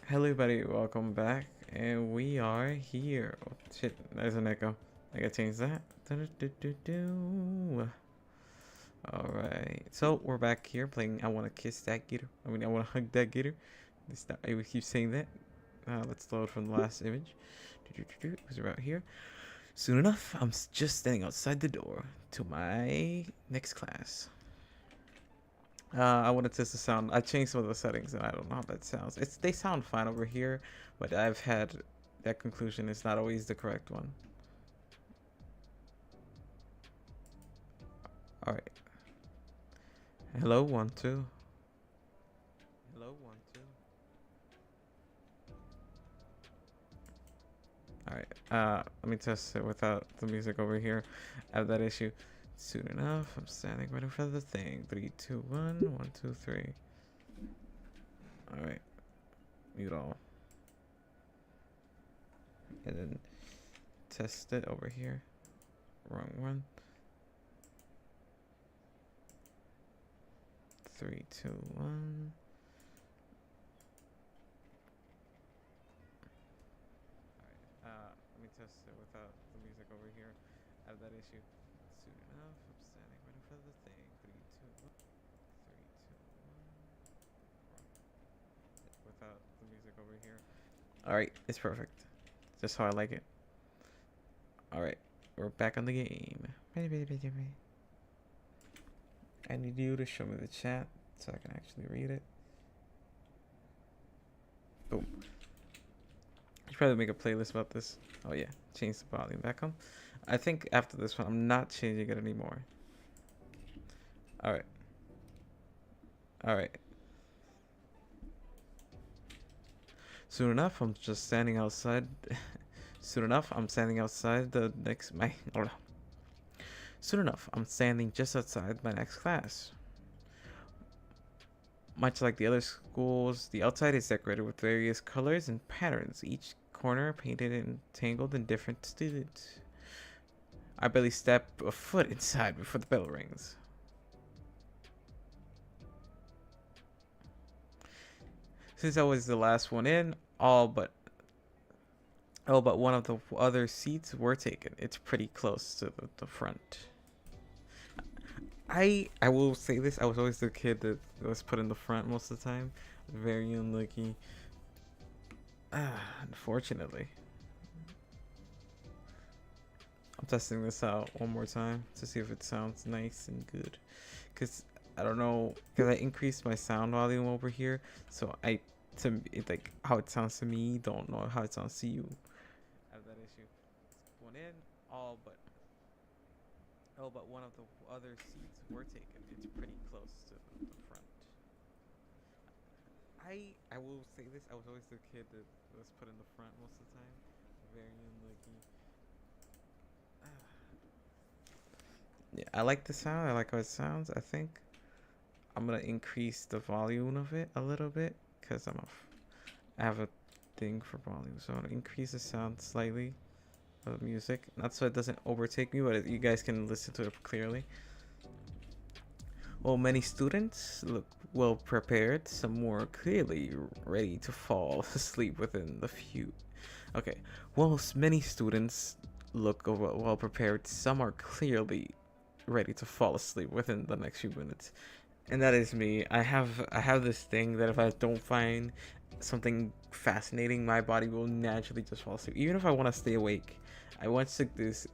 Hello everybody, welcome back, and we are here. Oh, shit, there's an echo. I gotta change that. Alright, so we're back here playing I Wanna Kiss That Gator. I wanna hug that gator. This time, I will keep saying that. Let's load from the last image. It was right here. Soon enough, I'm just standing outside the door to my next class. I want to test the sound. I changed some of the settings, and I don't know how that sounds. They sound fine over here, but I've had that conclusion is not always the correct one. All right. Hello, 1 2. Hello, 1 2. All right. Let me test it without the music over here. I have that issue. Soon enough, I'm standing right in front of the thing. 3 2 1 1 2 3. All right. Mute all. And then test it over here. Wrong one. 3 2 1. Let me test it without the music over here. I have that issue. Soon enough, I'm standing right in front of the thing. 3 2 1. 3 2 1. Without the music over here. All right, it's perfect. Just how I like it. All right, we're back on the game. I need you to show me the chat so I can actually read it. Boom. I should probably make a playlist about this. Oh yeah, change the volume back on. I think after this one, I'm not changing it anymore. All right. All right. Soon enough, I'm just standing outside. Soon enough, I'm standing outside the next my. Soon enough, I'm standing just outside my next class. Much like the other schools, the outside is decorated with various colors and patterns, each corner painted and tangled in different students. I barely step a foot inside before the bell rings. Since I was the last one in, all but one of the other seats were taken. It's pretty close to the front. I will say this, I was always the kid that was put in the front most of the time. Very unlucky. Unfortunately. I'm testing this out one more time to see if it sounds nice and good. Cause I don't know, cause I increased my sound volume over here, so like how it sounds to me, don't know how it sounds to you. I have that issue. One in, all but one of the other seats were taken. It's pretty close to the front. I will say this, I was always the kid that was put in the front most of the time. Very unlucky. Yeah, I like the sound. I like how it sounds. I think I'm gonna increase the volume of it a little bit because I have a thing for volume, so I'm gonna increase the sound slightly of the music, not so it doesn't overtake me, but you guys can listen to it clearly. While many students look well prepared, some more clearly ready to fall asleep within the few. Okay, while many students look well prepared, some are clearly ready to fall asleep within the next few minutes. And that is me. I have this thing that if I don't find something fascinating, my body will naturally just fall asleep, even if I want to stay awake. I once took this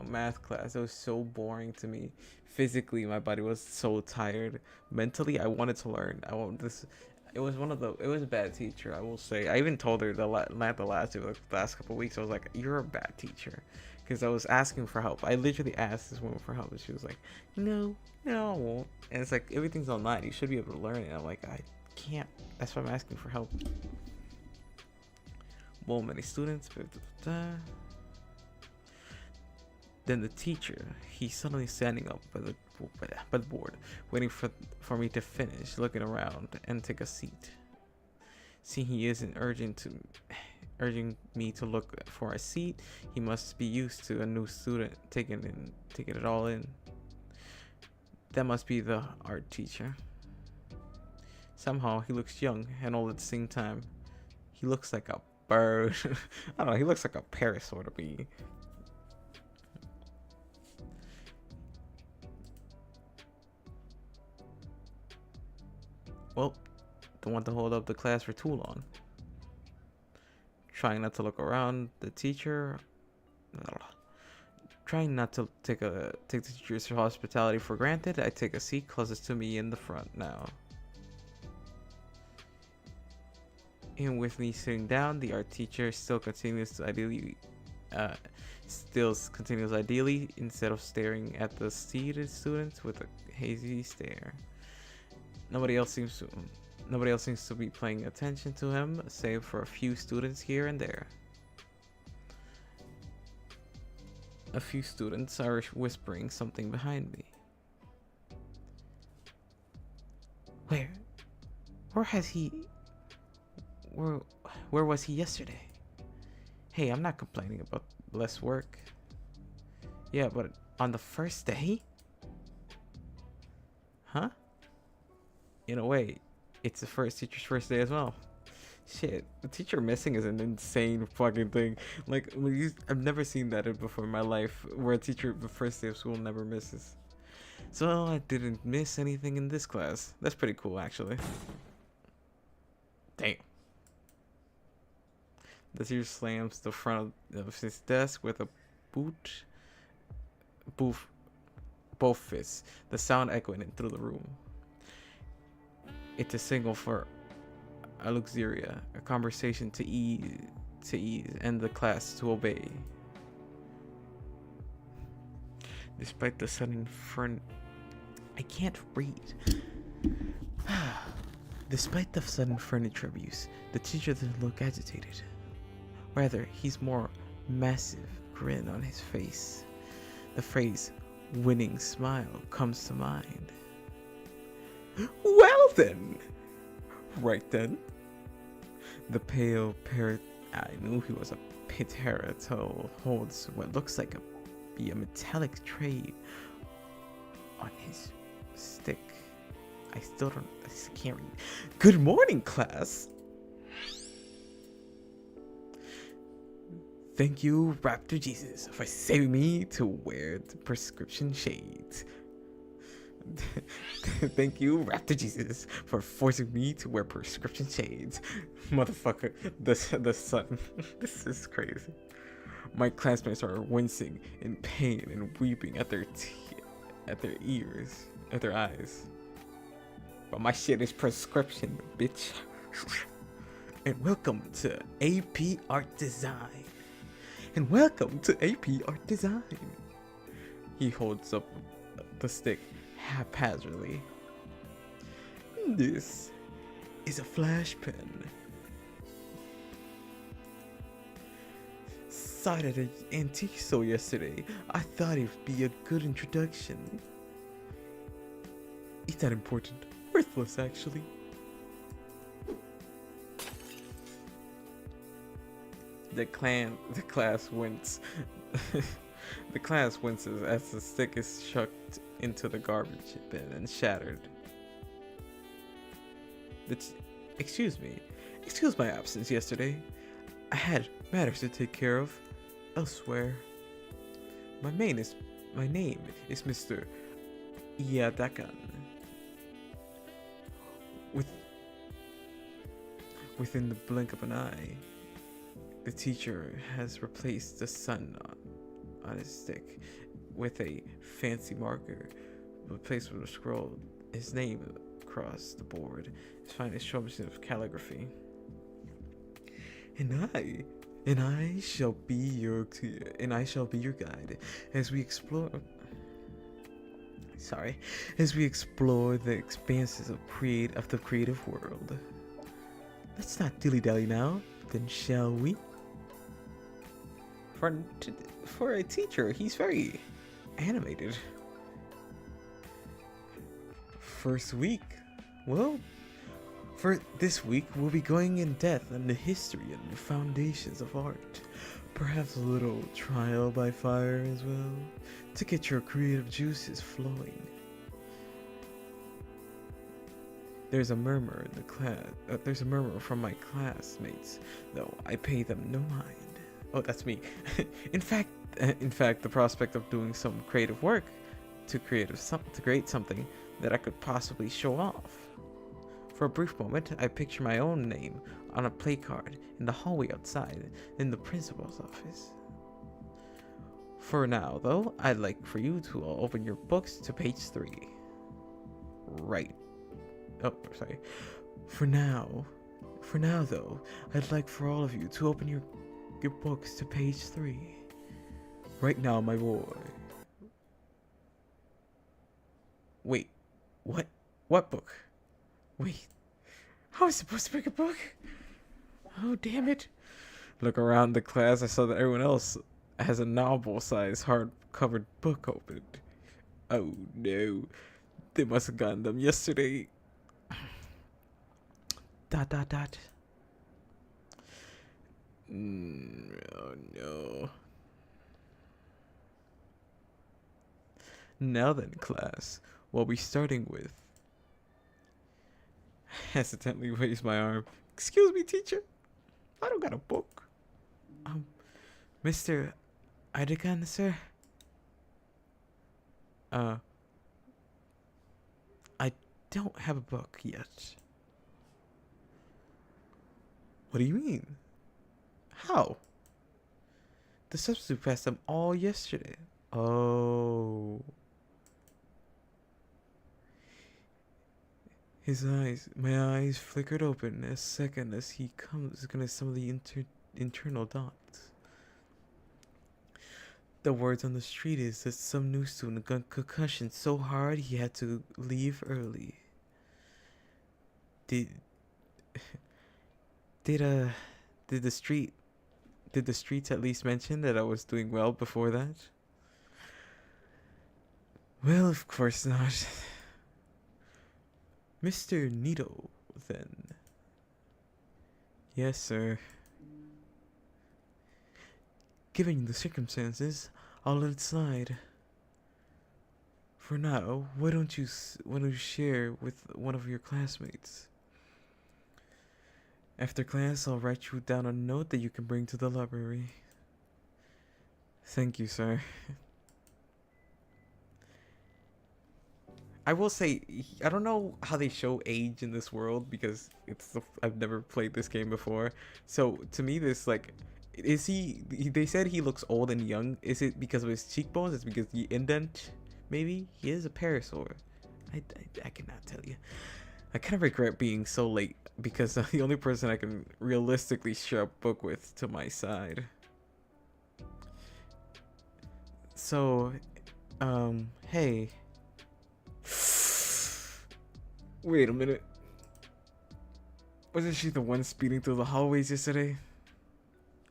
math class. It was so boring to me. Physically, my body was so tired. Mentally, I wanted to learn. I want this. It was a bad teacher, I will say. I even told her not the last day, the last couple of weeks. I was like, "You're a bad teacher," because I was asking for help. I literally asked this woman for help, and she was like, "No, no, I won't." And it's like everything's online. You should be able to learn it. I'm like, I can't. That's why I'm asking for help. Well, many students. Then the teacher, he's suddenly standing up by the board, waiting for me to finish, looking around and take a seat. Seeing he isn't urging me to look for a seat, he must be used to a new student taking it all in. That must be the art teacher. Somehow he looks young and old at the same time. He looks like a bird. I don't know, he looks like a parasaur to me. Well, don't want to hold up the class for too long. Trying not to look around the teacher. Trying not to take the teacher's hospitality for granted, I take a seat closest to me in the front now. And with me sitting down, the art teacher still continues ideally instead of staring at the seated students with a hazy stare. Nobody else seems to be paying attention to him, save for a few students here and there. A few students are whispering something behind me. Where was he yesterday? Hey, I'm not complaining about less work. Yeah, but on the first day? Huh? In a way, it's the teacher's first day as well. Shit, the teacher missing is an insane fucking thing. Like, I've never seen that before in my life, where a teacher the first day of school never misses. So I didn't miss anything in this class. That's pretty cool, actually. Damn. The teacher slams the front of his desk with a both fists, the sound echoing through the room. It's a signal for Aluxuria, a conversation to ease, and the class to obey. Despite the sudden I can't read. Despite the sudden furniture abuse, the teacher doesn't look agitated. Rather, he's more massive grin on his face. The phrase "winning smile" comes to mind. Well then! Right then. The pale parrot, I knew he was a Pterodactyl, holds what looks like a metallic tray on his stick. I can't read. Good morning, class! Thank you, Raptor Jesus, for saving me to wear the prescription shades. Thank you, Raptor Jesus, for forcing me to wear prescription shades. Motherfucker, the sun. This is crazy. My classmates are wincing in pain and weeping at their eyes. But my shit is prescription, bitch. And welcome to AP Art Design. And welcome to AP Art Design. He holds up the stick haphazardly. This is a flash pen. Sighted at an antique store yesterday. I thought it would be a good introduction. It's not important. Worthless, actually. The class winces. The class winces as the stick is chucked into the garbage bin and shattered. Excuse me. Excuse my absence yesterday. I had matters to take care of elsewhere. My name is Mr. Iadakan. Within the blink of an eye, the teacher has replaced the sun on his stick with a fancy marker, replaced with a scroll. His name across the board, his finest showmanship of calligraphy. And I shall be your guide as we explore. As we explore the expanses of the creative world. Let's not dilly-dally now, then shall we? For a teacher, he's very animated. First week. Well, for this week, we'll be going in depth on the history and the foundations of art. Perhaps a little trial by fire as well, to get your creative juices flowing. There's a murmur in the class. There's a murmur from my classmates, though I pay them no mind. Oh, that's me. in fact, the prospect of doing some creative work to create something that I could possibly show off. For a brief moment, I picture my own name on a play card in the hallway outside in the principal's office. For now, though, I'd like for you to open your books to page 3. Right. Oh, sorry. For now, though, I'd like for all of you to open your books to page 3. Right now, my boy. Wait, what? What book? Wait, how was I supposed to pick a book? Oh, damn it. Look around the class, I saw that everyone else has a novel-sized hard-covered book opened. Oh, no. They must have gotten them yesterday. ... Oh, no. Now then, class, we'll be starting with... Hesitantly raised my arm. Excuse me, teacher. I don't got a book. Mr. Idegan, sir? I don't have a book yet. What do you mean? How? The substitute passed them all yesterday. Oh. My eyes flickered open a second as he comes gonna some of the internal dots. The words on the street is that some new student got concussion so hard he had to leave early. Did the streets at least mention that I was doing well before that? Well, of course not. Mr. Nito, then. Yes, sir. Given the circumstances, I'll let it slide. For now, why don't you share with one of your classmates? After class, I'll write you down a note that you can bring to the library. Thank you, sir. I will say, I don't know how they show age in this world because I've never played this game before. So to me, this like, is he? They said he looks old and young. Is it because of his cheekbones? Is it because the indent? Maybe he is a parasaur. I cannot tell you. I kind of regret being so late because the only person I can realistically share a book with to my side. So, hey. Wait a minute. Wasn't she the one speeding through the hallways yesterday?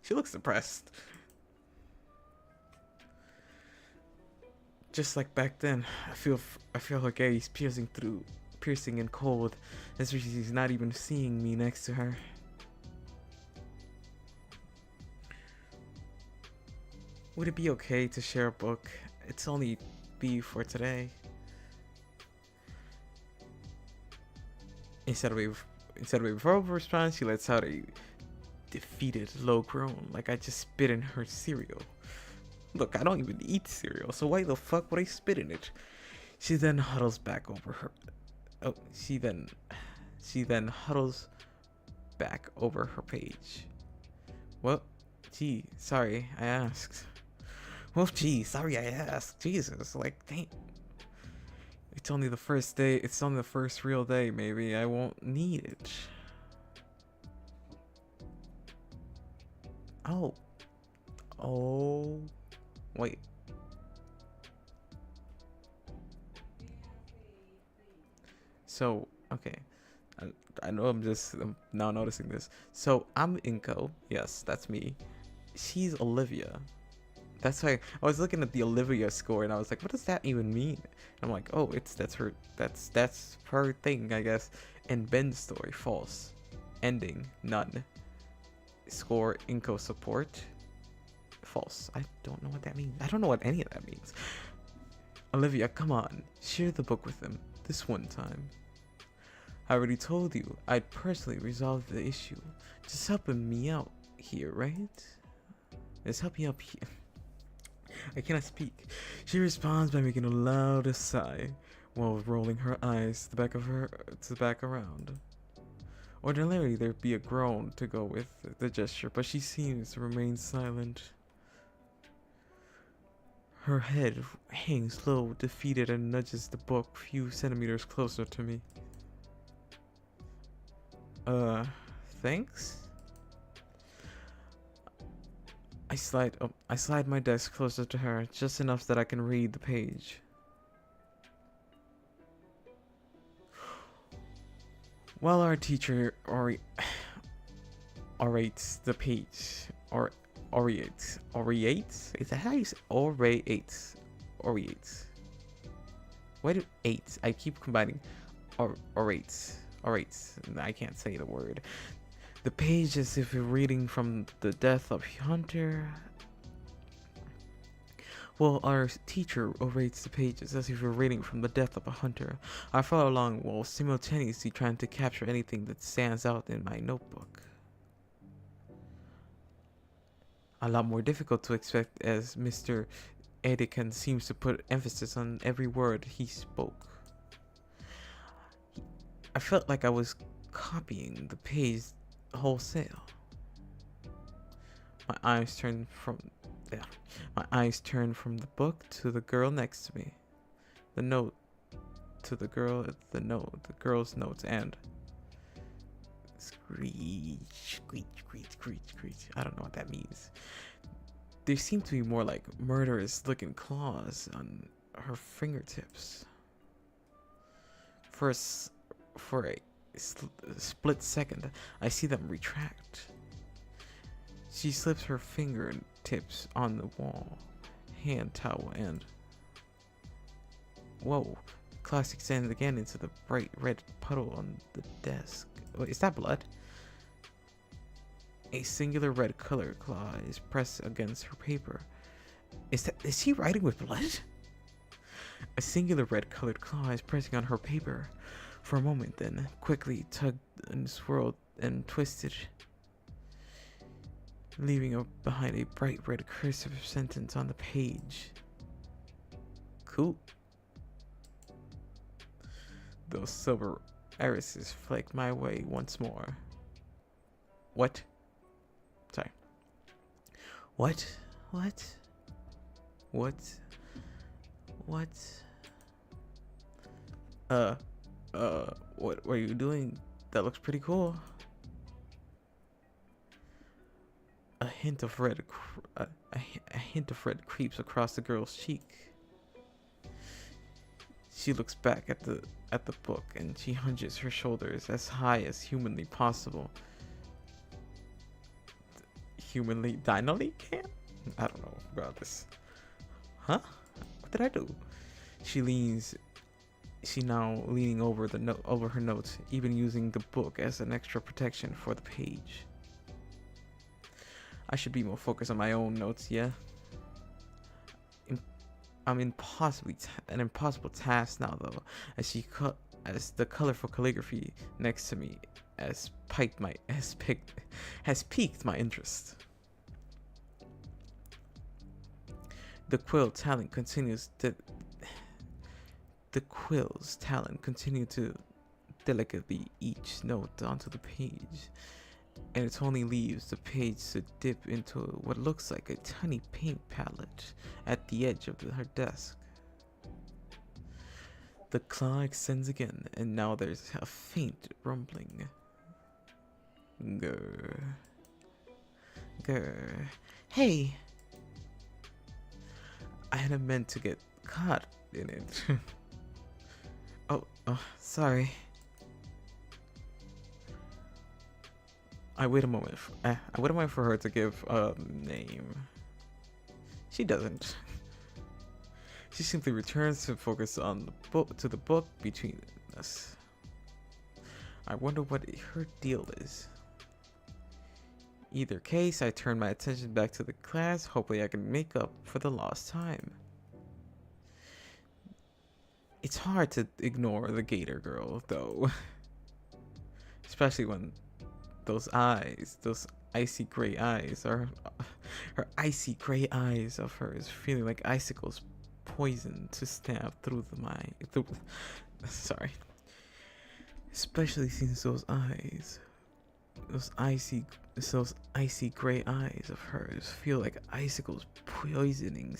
She looks depressed. Just like back then, I feel her gaze piercing and cold, as if she's not even seeing me next to her. Would it be okay to share a book? It's only B for today. Instead of a verbal response, she lets out a defeated low groan, like I just spit in her cereal. Look, I don't even eat cereal, so why the fuck would I spit in it? She then huddles back over her. Oh, she then huddles back over her page. Well, gee, sorry, I asked. Well, gee, sorry, I asked. Jesus, like, dang. It's only the first day. It's only the first real day. Maybe I won't need it. Oh. Oh. Wait. So, okay. I know I'm now noticing this. So, I'm Inko. Yes, that's me. She's Olivia. That's why I was looking at the Olivia score and I was like, what does that even mean? And I'm like, oh, that's her thing, I guess. And Ben's story, false. Ending, none. Score, Inko support, false. I don't know what that means. I don't know what any of that means. Olivia, come on. Share the book with them. This one time. I already told you I'd personally resolve the issue. Just helping me out here, right? Just help me up here. I cannot speak. She responds by making a loud sigh while rolling her eyes to the back around. Ordinarily, there'd be a groan to go with the gesture, but she seems to remain silent. Her head hangs low, defeated, and nudges the book a few centimeters closer to me. Thanks? I slide my desk closer to her, just enough that I can read the page. While our teacher orates the page, orates? Is that how you say orates? Orates. Why do eights? I keep combining orates. I can't say the word. The page as if you're reading from the death of Hunter. Well, our teacher orates the pages as if you're reading from the death of a hunter. I follow along while simultaneously trying to capture anything that stands out in my notebook. A lot more difficult to expect as Mr. Edikan seems to put emphasis on every word he spoke. I felt like I was copying the page wholesale. My eyes turned from the book to the girl next to me. The note to the girl's notes, and screech. I don't know what that means. There seemed to be more like murderous looking claws on her fingertips. For a split second, I see them retract. She slips her fingertips on the wall, hand towel, and whoa, class extends again into the bright red puddle on the desk. Wait, is that blood? A singular red colored claw is pressed against her paper. Is she writing with blood? A singular red colored claw is pressing on her paper. For a moment, then quickly tugged and swirled and twisted, leaving behind a bright red cursive sentence on the page. Cool. Those silver irises flaked my way once more. What? Sorry. What? What were you doing? That looks pretty cool. A hint of red creeps across the girl's cheek. She looks back at the book and she hunches her shoulders as high as humanly possible. Dynally can? I don't know about this. Huh? What did I do? She now leaning over over her notes, even using the book as an extra protection for the page. I should be more focused on my own notes, yeah? I'm an impossible task now, though, as the colorful calligraphy next to me has piqued my interest. The quill's talent continues to delicately each note onto the page, and it only leaves the page to dip into what looks like a tiny paint palette at the edge of her desk. The claw extends again, and now there's a faint rumbling. Grr. Hey! I hadn't meant to get caught in it. Oh, sorry. I wait a moment for her to give a name. She doesn't. She simply returns to focus on the book between us. I wonder what her deal is. Either case, I turn my attention back to the class. Hopefully I can make up for the lost time. It's hard to ignore the Gator girl, though. especially when those eyes, those icy gray eyes, are her icy gray eyes of hers, feeling like icicles poison to stab through the mind. Through, sorry. Especially since those icy, those icy gray eyes of hers feel like icicles poisoning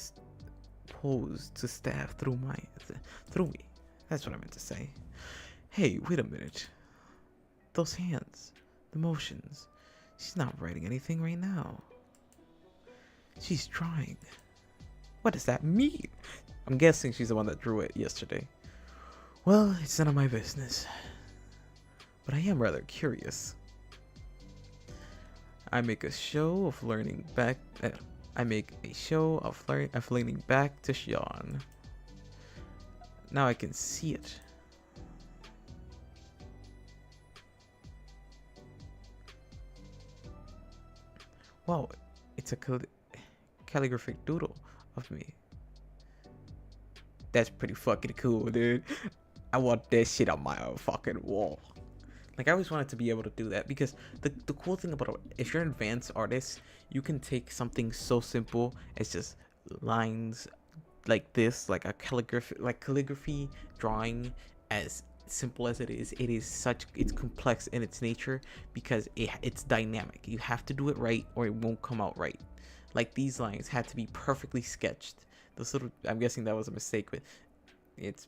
posed to stab through me. That's what I meant to say. Hey, wait a minute. Those hands, the motions. She's not writing anything right now. She's drawing. What does that mean? I'm guessing she's the one that drew it yesterday. Well, it's none of my business. But I am rather curious. I make a show of learning back. I make a show of leaning back to Sean. Now I can see it. Wow, it's a calligraphic doodle of me. That's pretty fucking cool, dude. I want that shit on my fucking wall. Like, I always wanted to be able to do that, because the cool thing about if you're an advanced artist, you can take something so simple as just lines like this, like a calligraphy drawing, as simple as it is it's complex in its nature, because it's dynamic. You have to do it right or it won't come out right. Like, these lines had to be perfectly sketched. Those little, I'm guessing that was a mistake, but it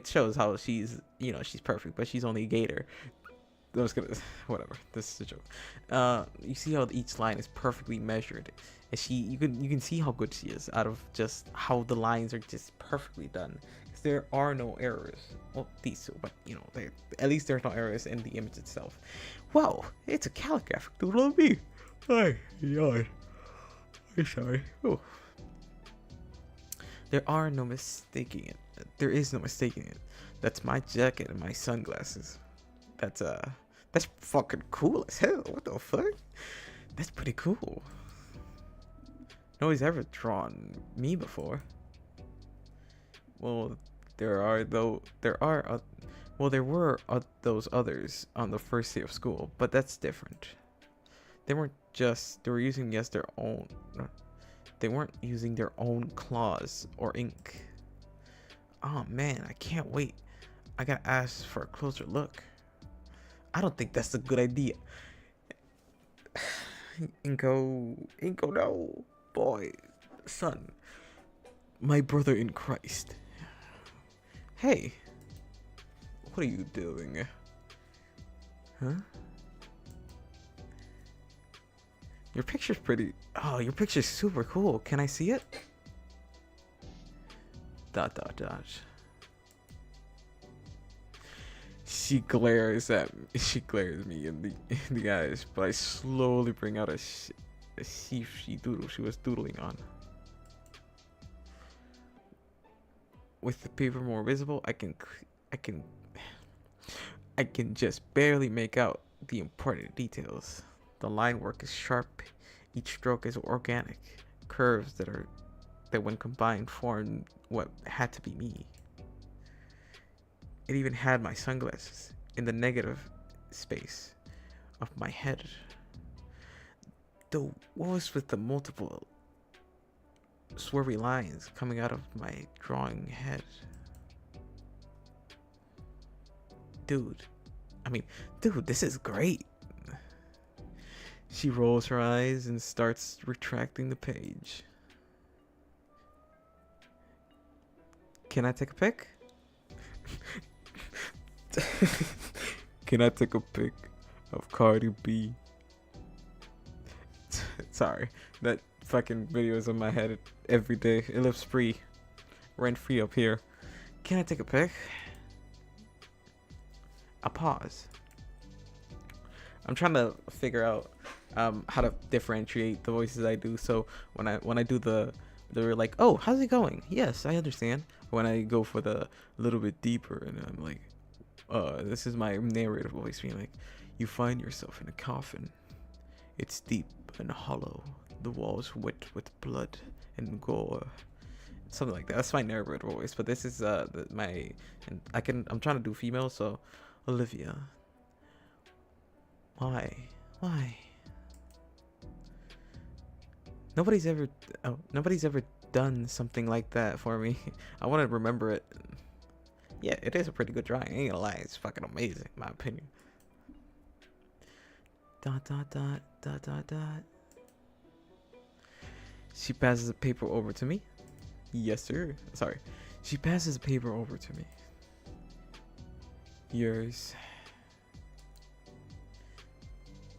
shows how she's, you know, she's perfect, but she's only a gator. I was gonna, whatever. This is a joke. You see how each line is perfectly measured, and you can see how good she is out of just how the lines are just perfectly done. Because there are no errors. Well, these two, but you know, at least there's no errors in the image itself. Wow, it's a calligraphic doodle of me. Hi, yawn. I'm sorry. Oh. There is no mistaking it. That's my jacket and my sunglasses. That's fucking cool as hell. What the fuck? That's pretty cool. Nobody's ever drawn me before. Well, there were those others on the first day of school, but that's different. They weren't using their own. They weren't using their own claws or ink. Oh man, I can't wait. I gotta ask for a closer look. I don't think that's a good idea. Inko, no, boy, son, my brother in Christ. Hey, what are you doing? Huh? Your picture's pretty. Oh, your picture's super cool. Can I see it? ... She glares me in the eyes, but I slowly bring out a sheaf she was doodling on. With the paper more visible, I can just barely make out the important details. The line work is sharp. Each stroke is organic. Curves that when combined formed what had to be me. It even had my sunglasses in the negative space of my head. Though, what was with the multiple swervy lines coming out of my drawing head? Dude, this is great. She rolls her eyes and starts retracting the page. Can I take a pic? Can I take a pic of Cardi B? Sorry, that fucking video is in my head every day. It lives free, rent free up here. Can I take a pic? A pause. I'm trying to figure out how to differentiate the voices I do. So when I do they're like, oh, how's it going? Yes, I understand. When I go for the little bit deeper, and I'm like, this is my narrator voice being like, you find yourself in a coffin. It's deep and hollow. The walls wet with blood and gore. Something like that. That's my narrator voice. But this is I'm trying to do female, so Olivia. Why? Why? Nobody's ever done something like that for me. I want to remember it. Yeah, it is a pretty good drawing. I ain't gonna lie, it's fucking amazing, in my opinion. Dot dot dot dot dot dot. She passes the paper over to me. Yes, sir. Sorry. She passes the paper over to me. Yours.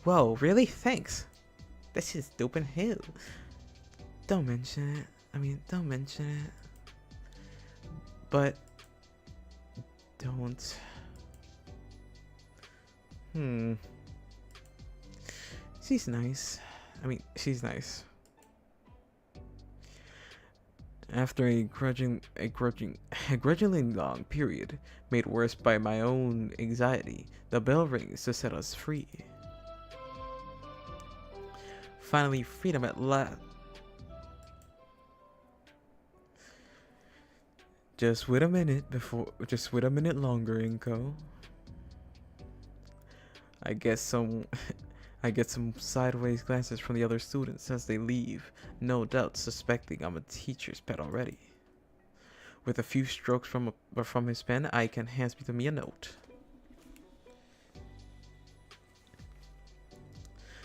Whoa, really? Thanks. This is dope in hell. Don't mention it. Don't mention it. But don't. She's nice. She's nice. After a grudgingly long period, made worse by my own anxiety, the bell rings to set us free. Finally, freedom at last. Just wait a minute longer, Inko. I get some sideways glances from the other students as they leave, no doubt suspecting I'm a teacher's pet already. With a few strokes from his pen, Aiken hands me a note.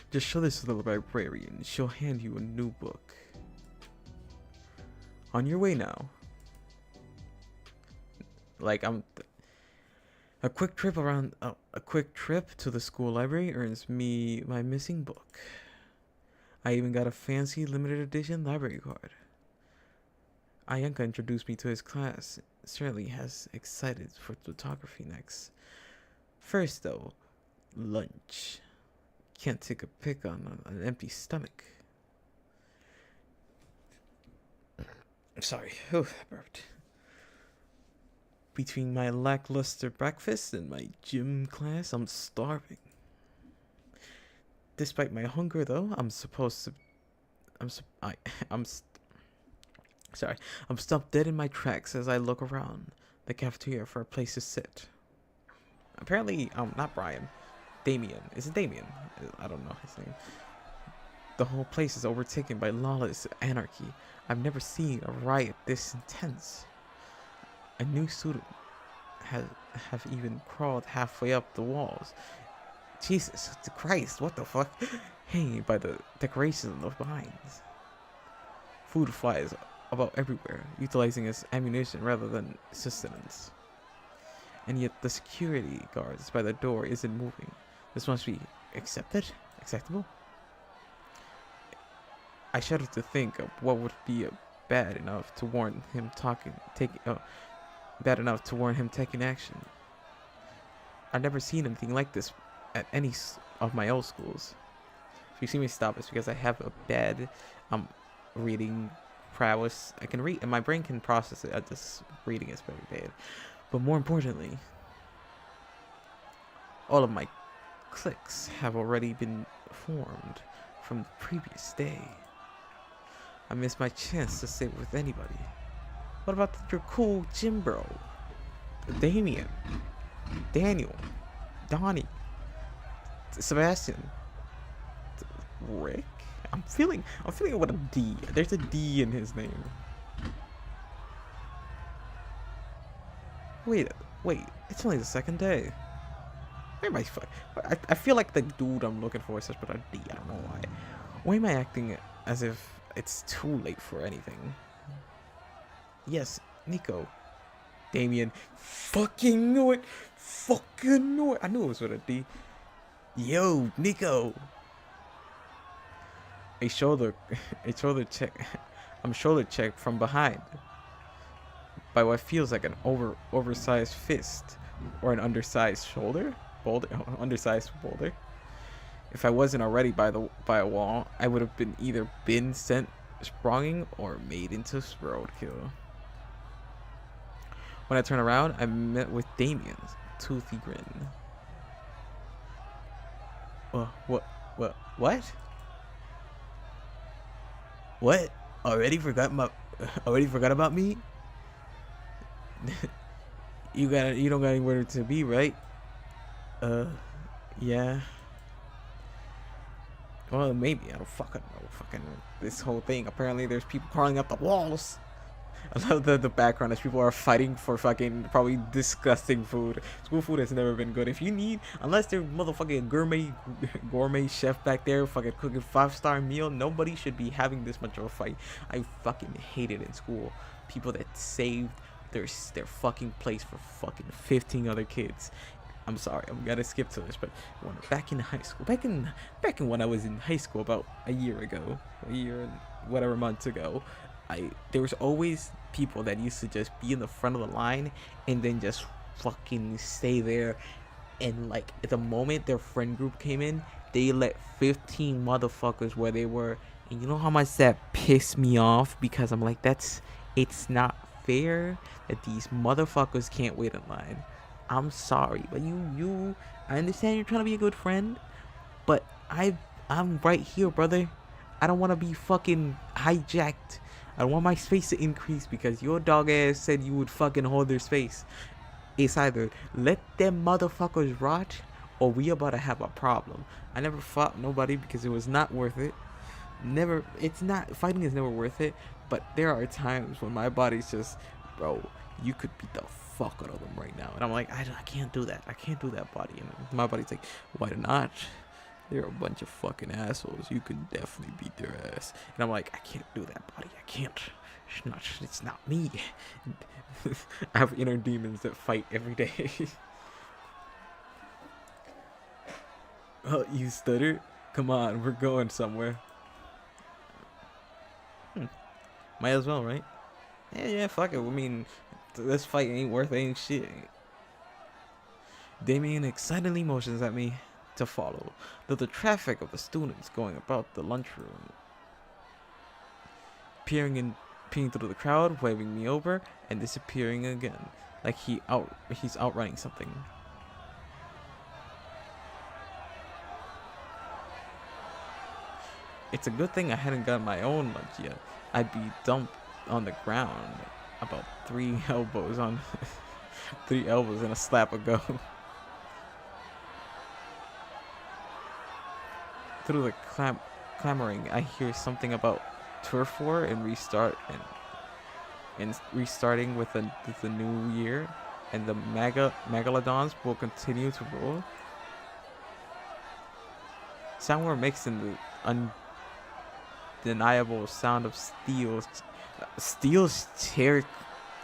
Just show this to the librarian. She'll hand you a new book. On your way now. A quick trip to the school library earns me my missing book. I even got a fancy limited edition library card. Ayanka introduced me to his class. Certainly has excited for photography next. First though, lunch. Can't take a pic on an empty stomach. I'm sorry. Oh, I burped. Between my lackluster breakfast and my gym class, I'm starving. Despite my hunger, though, I'm stopped dead in my tracks as I look around the cafeteria for a place to sit. Apparently, not Brian. Damien. Is it Damien? I don't know his name. The whole place is overtaken by lawless anarchy. I've never seen a riot this intense. A new student have even crawled halfway up the walls. Jesus Christ, what the fuck? Hanging by the decorations of the vines. Food flies about everywhere, utilizing as ammunition rather than sustenance. And yet the security guards by the door isn't moving. This must be acceptable? I shudder to think of what would be bad enough to warrant him taking action. I've never seen anything like this at any of my old schools. If you see me stop, it's because I have a bad reading prowess. I can read, and my brain can process it. Just reading is very bad. But more importantly, all of my cliques have already been formed from the previous day. I missed my chance to sit with anybody. What about your cool gym bro? Damien, Daniel, Donnie, Sebastian, Rick? I'm feeling what a D. There's a D in his name. Wait, it's only the second day. Why am I feel like the dude I'm looking for is such a D. I don't know why. Why am I acting as if it's too late for anything? Yes, Nico. Damien. Fucking knew it. I knew it was with a D. Yo, Nico. A shoulder check. I'm shoulder checked from behind by what feels like an oversized fist or an undersized undersized boulder. If I wasn't already by a wall, I would have either been sent sprawling or made into roadkill. When I turned around, I met with Damien's toothy grin. What? What? Already forgot about me? You don't got anywhere to be, right? Yeah. Well, maybe. I don't fucking know. Fucking this whole thing. Apparently, there's people crawling up the walls. I love the background as people are fighting for fucking probably disgusting food. School food has never been good. If you need, unless they're motherfucking gourmet chef back there fucking cooking 5-star meal, nobody should be having this much of a fight. I fucking hate it in school. People that saved their fucking place for fucking 15 other kids. I'm sorry, I'm gonna skip to this, but back in high school, back in when I was in high school about a year ago, a year and whatever months ago, there was always people that used to just be in the front of the line and then just fucking stay there, and like at the moment their friend group came in, they let 15 motherfuckers where they were, and you know how much that pissed me off, because I'm like, it's not fair that these motherfuckers can't wait in line. I'm sorry, but I understand you're trying to be a good friend, but I'm right here, brother. I don't want to be fucking hijacked. I don't want my space to increase because your dog ass said you would fucking hold their space. It's either let them motherfuckers rot, or we about to have a problem. I never fought nobody because it was not worth it. Never, it's not, fighting is never worth it, but there are times when my body's just, bro, you could beat the fuck out of them right now. And I'm like, I can't do that. I can't do that, body. And my body's like, why not? They're a bunch of fucking assholes. You can definitely beat their ass. And I'm like, I can't do that, body. I can't. It's not me. I have inner demons that fight every day. Oh, you stuttered? Come on, we're going somewhere. Might as well, right? Yeah, fuck it. I mean, this fight ain't worth ain't shit. Damien excitedly motions at me to follow, though the traffic of the students going about the lunchroom, peering through the crowd, waving me over, and disappearing again, like he's outrunning something. It's a good thing I hadn't got my own lunch yet. I'd be dumped on the ground, about 3 elbows on 3 elbows and a slap ago. Through the clamoring, I hear something about turf war and restarting with the new year, and the megalodons will continue to roll. Sound were mixed in the undeniable sound of steel's chair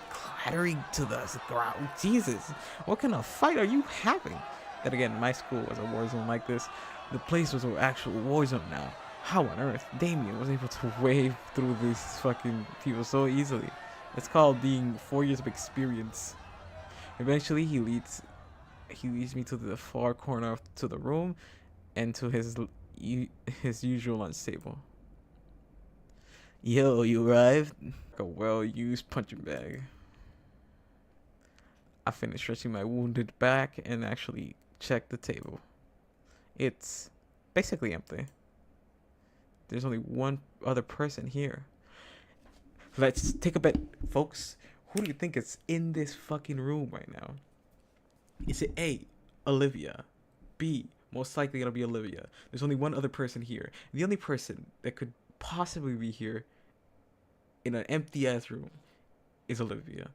clattering to the ground. Jesus, what kind of fight are you having? Then again, my school was a war zone like this. The place was an actual war zone now. How on earth Damien was able to wave through these fucking people so easily? It's called being 4 years of experience. Eventually, he leads me to the far corner to the room, and to his usual lunch table. Yo, you arrived? A well-used punching bag. I finished stretching my wounded back and actually checked the table. It's basically empty. There's only one other person here. Let's take a bet, folks. Who do you think is in this fucking room right now? Is it A, Olivia? B, most likely gonna be Olivia. There's only one other person here. The only person that could possibly be here in an empty ass room is Olivia,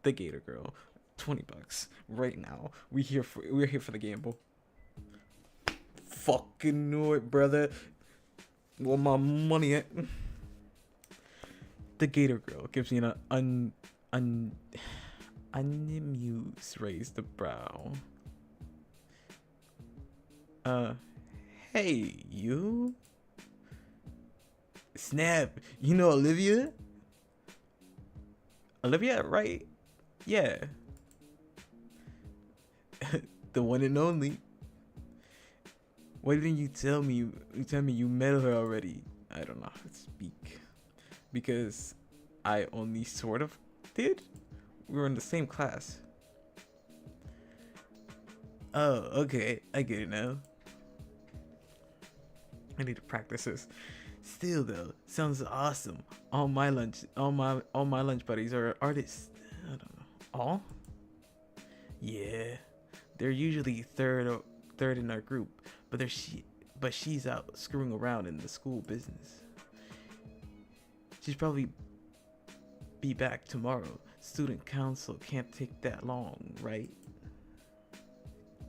the Gator girl. $20 right now. We're here for the gamble. Fucking knew it, brother. Where my money at? The Gator girl gives me an unamused raise the brow. Hey, you? Snap, you know Olivia? Olivia, right? Yeah. The one and only. Why didn't you tell me? You tell me you met her already. I don't know how to speak. Because I only sort of did. We were in the same class. Oh, okay. I get it now. I need to practice this. Still though, sounds awesome. All my lunch buddies are artists. I don't know. All? Yeah. They're usually third in our group, but but she's out screwing around in the school business. She's probably be back tomorrow. Student council can't take that long, right?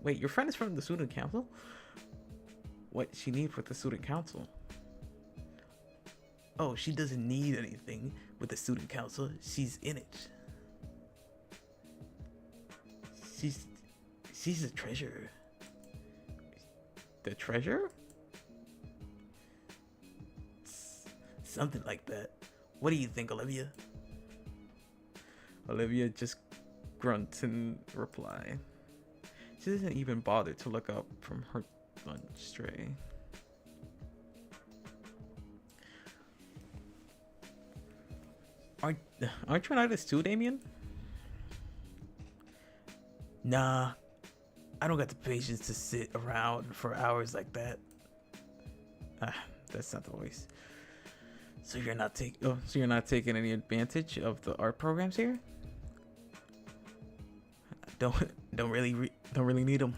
Wait, your friend is from the student council? What she need with the student council? Oh, she doesn't need anything with the student council. She's in it. She's the treasurer. The treasurer? Something like that. What do you think, Olivia? Olivia just grunts in reply. She doesn't even bother to look up from her lunch tray. Aren't you an artist too, Damien? Nah, I don't got the patience to sit around for hours like that. That's not the voice. So you're not taking any advantage of the art programs here? Don't really need them.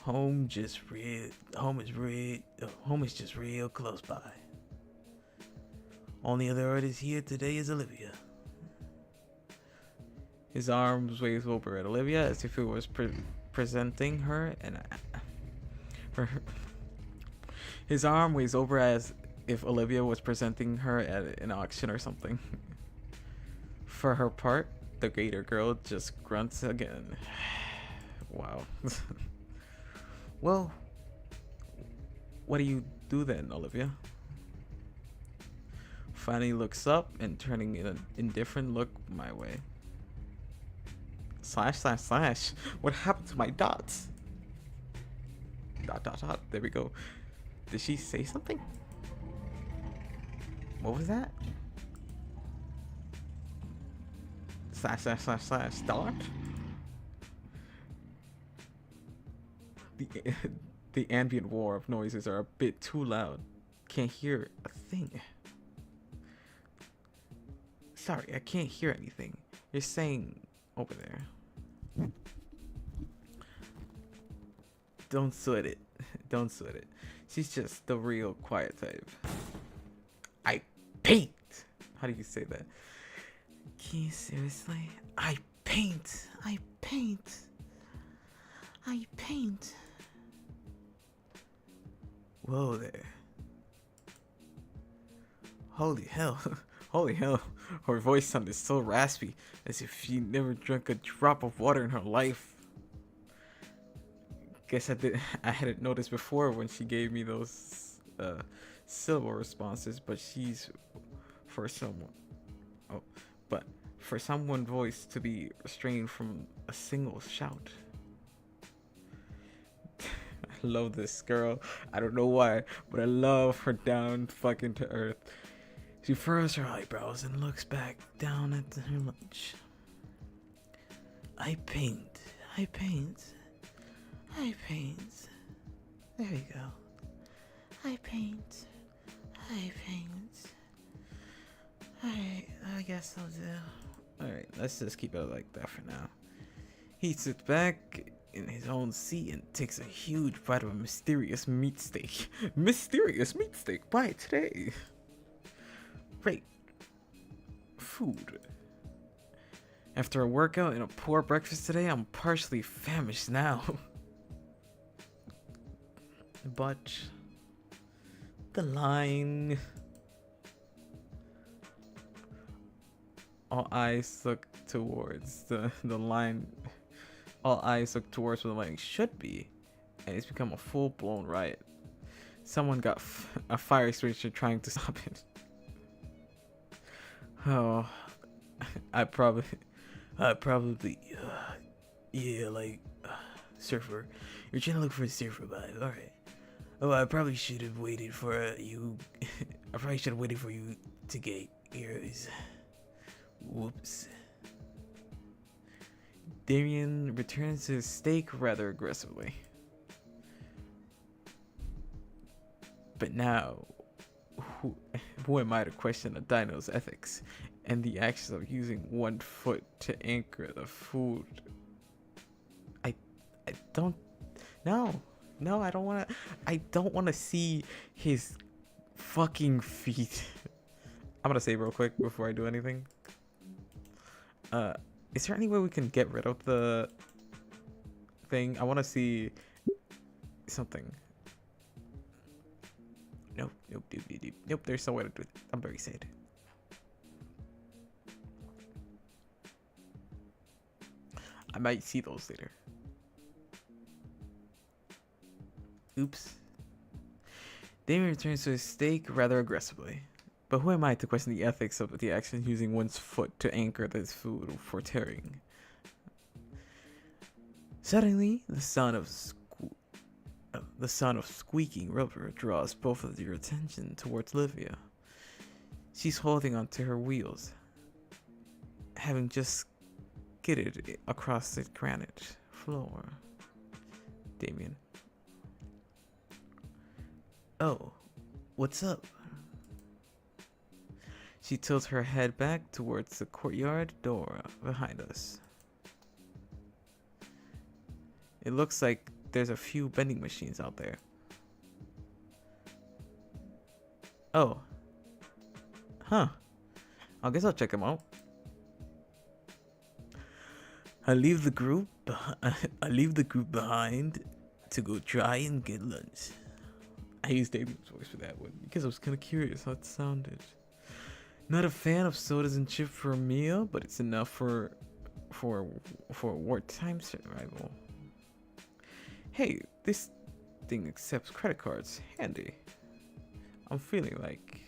Home is just real close by. Only other artist here today is Olivia. His arms waves over at Olivia as if he was presenting her, and his arm waves over as if Olivia was presenting her at an auction or something. For her part, the gaitor girl just grunts again. Wow. Well, what do you do then, Olivia? Fanny looks up and turning an indifferent look my way. Slash. What happened to my dots? Dot. There we go. Did she say something? What was that? Slash. Dot? The ambient war of noises are a bit too loud. Can't hear a thing. Sorry, I can't hear anything. You're saying over there. Don't sweat it. She's just the real quiet type. I paint. How do you say that? Can you seriously? I paint. Whoa there. Holy hell. Her voice sounded so raspy, as if she never drank a drop of water in her life. Guess I hadn't noticed before when she gave me those syllable responses, but for someone voice to be restrained from a single shout. I love this girl. I don't know why, but I love her down fucking to earth. She furrows her eyebrows and looks back down at her lunch. I paint. There we go. I paint. Alright, I guess I'll do. Alright, let's just keep it like that for now. He sits back in his own seat and takes a huge bite of a mysterious meat steak. Mysterious meat steak by today. Great food. After a workout and a poor breakfast today, I'm partially famished now. But the line. All eyes look towards the line. All eyes look towards where the line should be, and it's become a full-blown riot. Someone got a fire extinguisher trying to stop it. Oh, I probably, yeah, like, surfer. You're trying to look for a surfer vibe, alright. Oh, I probably should have waited for you. I probably should have waited for you to get yours. Whoops. Damien returns to his steak rather aggressively. But now, who am I to question a dino's ethics and the actions of using one foot to anchor the food? I don't know. No, I don't want to. I don't want to see his fucking feet. I'm gonna save real quick before I do anything. Uh, is there any way we can get rid of the thing? I want to see something. Nope, nope, nope, nope, nope. Nope, there's no way to do it. I'm very sad. I might see those later. Oops. Damien returns to his stake rather aggressively. But who am I to question the ethics of the action using one's foot to anchor this food for tearing? Suddenly, the sound of squeaking rubber draws both of your attention towards Livia. She's holding onto her wheels, having just skidded across the granite floor. Damien. Oh, what's up? She tilts her head back towards the courtyard door behind us. It looks like there's a few vending machines out there. Oh. Huh. I guess I'll check them out. I leave the group behind to go try and get lunch. I used Damien's voice for that one because I was kind of curious how it sounded. Not a fan of sodas and chips for a meal, but it's enough for wartime survival. Hey, this thing accepts credit cards. Handy. I'm feeling like...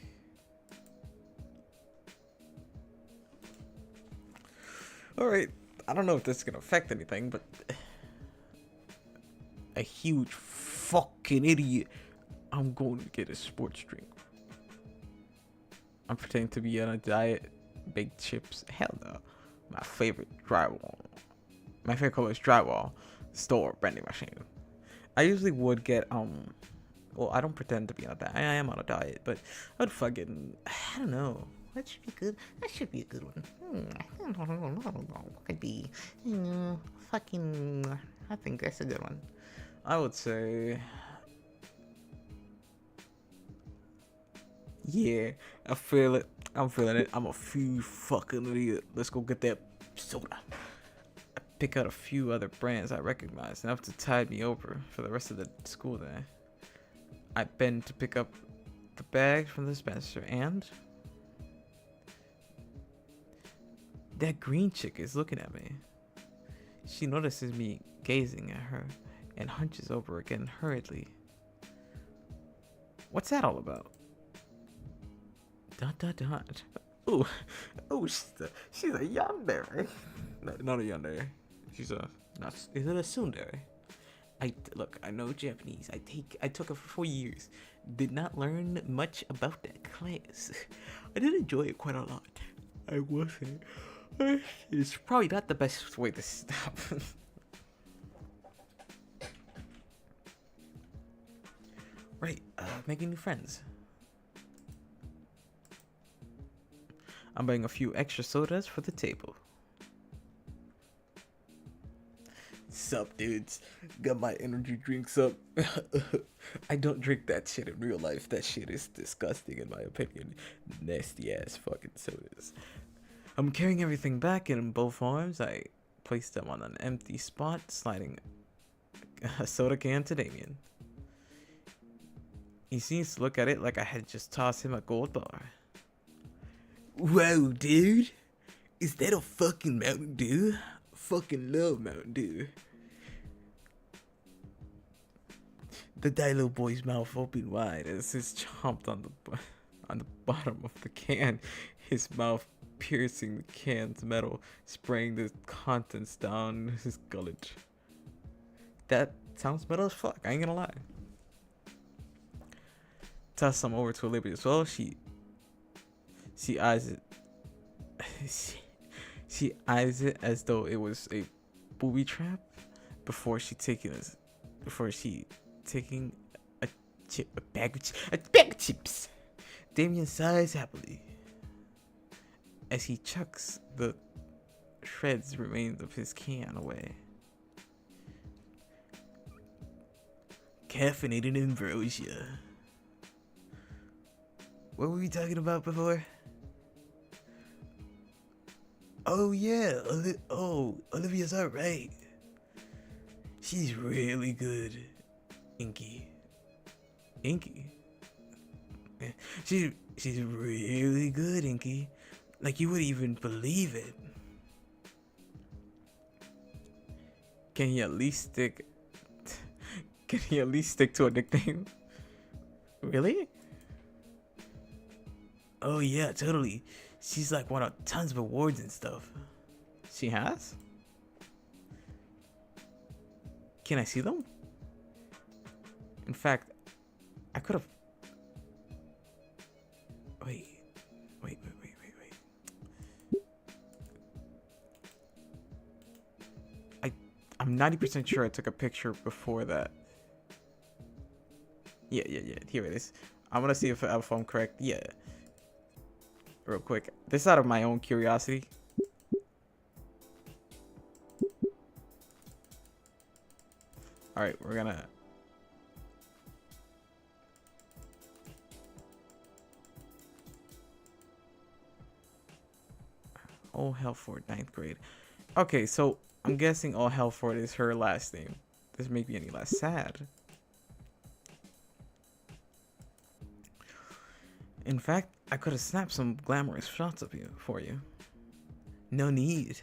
Alright, I don't know if this is gonna affect anything, but... A huge fucking idiot. I'm going to get a sports drink. I'm pretending to be on a diet. Baked chips. Hell no. My favorite drywall. My favorite color is drywall. Store vending machine. I usually would get well, I don't pretend to be on a diet. I am on a diet, but I would fucking, I don't know. That should be good. That should be a good one. I don't know. What could be? Fucking. I think that's a good one. I would say. Yeah, I feel it. I'm feeling it. I'm a few fucking idiot. Let's go get that soda. I pick out a few other brands I recognize enough to tide me over for the rest of the school day. I bend to pick up the bag from the dispenser and that green chick is looking at me. She notices me gazing at her and hunches over again hurriedly. What's that all about? Dot dot dot. Ooh, she's a yandere. No, not a yandere. She's a not. Is it a tsundere? Look. I know Japanese. I took it for 4 years. Did not learn much about that class. I did enjoy it quite a lot. I will say. It's probably not the best way to stop. Right. Making new friends. I'm buying a few extra sodas for the table. Sup, dudes? Got my energy drinks up. I don't drink that shit in real life. That shit is disgusting in my opinion. Nasty ass fucking sodas. I'm carrying everything back in both arms. I place them on an empty spot, sliding a soda can to Damien. He seems to look at it like I had just tossed him a gold bar. Whoa, dude. Is that a fucking Mountain Dew? Fucking love Mountain Dew. The Dilo boy's mouth opened wide as he chomped on the bottom of the can, his mouth piercing the can's metal, spraying the contents down his gullet. That sounds metal as fuck, I ain't gonna lie. Toss some over to Olivia as well. She eyes it. She eyes it as though it was a booby trap before taking a bag of chips. Damien sighs happily as he chucks the shreds remains of his can away. Caffeinated ambrosia. What were we talking about before? Oh yeah, Olivia's alright. She's really good. Inky. She's really good, Inky. Like you wouldn't even believe it. Can he at least stick? Can he at least stick to a nickname? Really? Oh yeah, totally. She's like won tons of awards and stuff. She has? Can I see them? In fact, I could have. Wait. I'm 90% sure I took a picture before that. Yeah. Here it is. I want to see if I'm correct. Yeah. Real quick. This is out of my own curiosity. Alright, we're gonna. Oh, Helford, 9th grade. Okay, so I'm guessing All Helford is her last name. Doesn't make me any less sad. In fact, I could have snapped some glamorous shots of you for you. No need.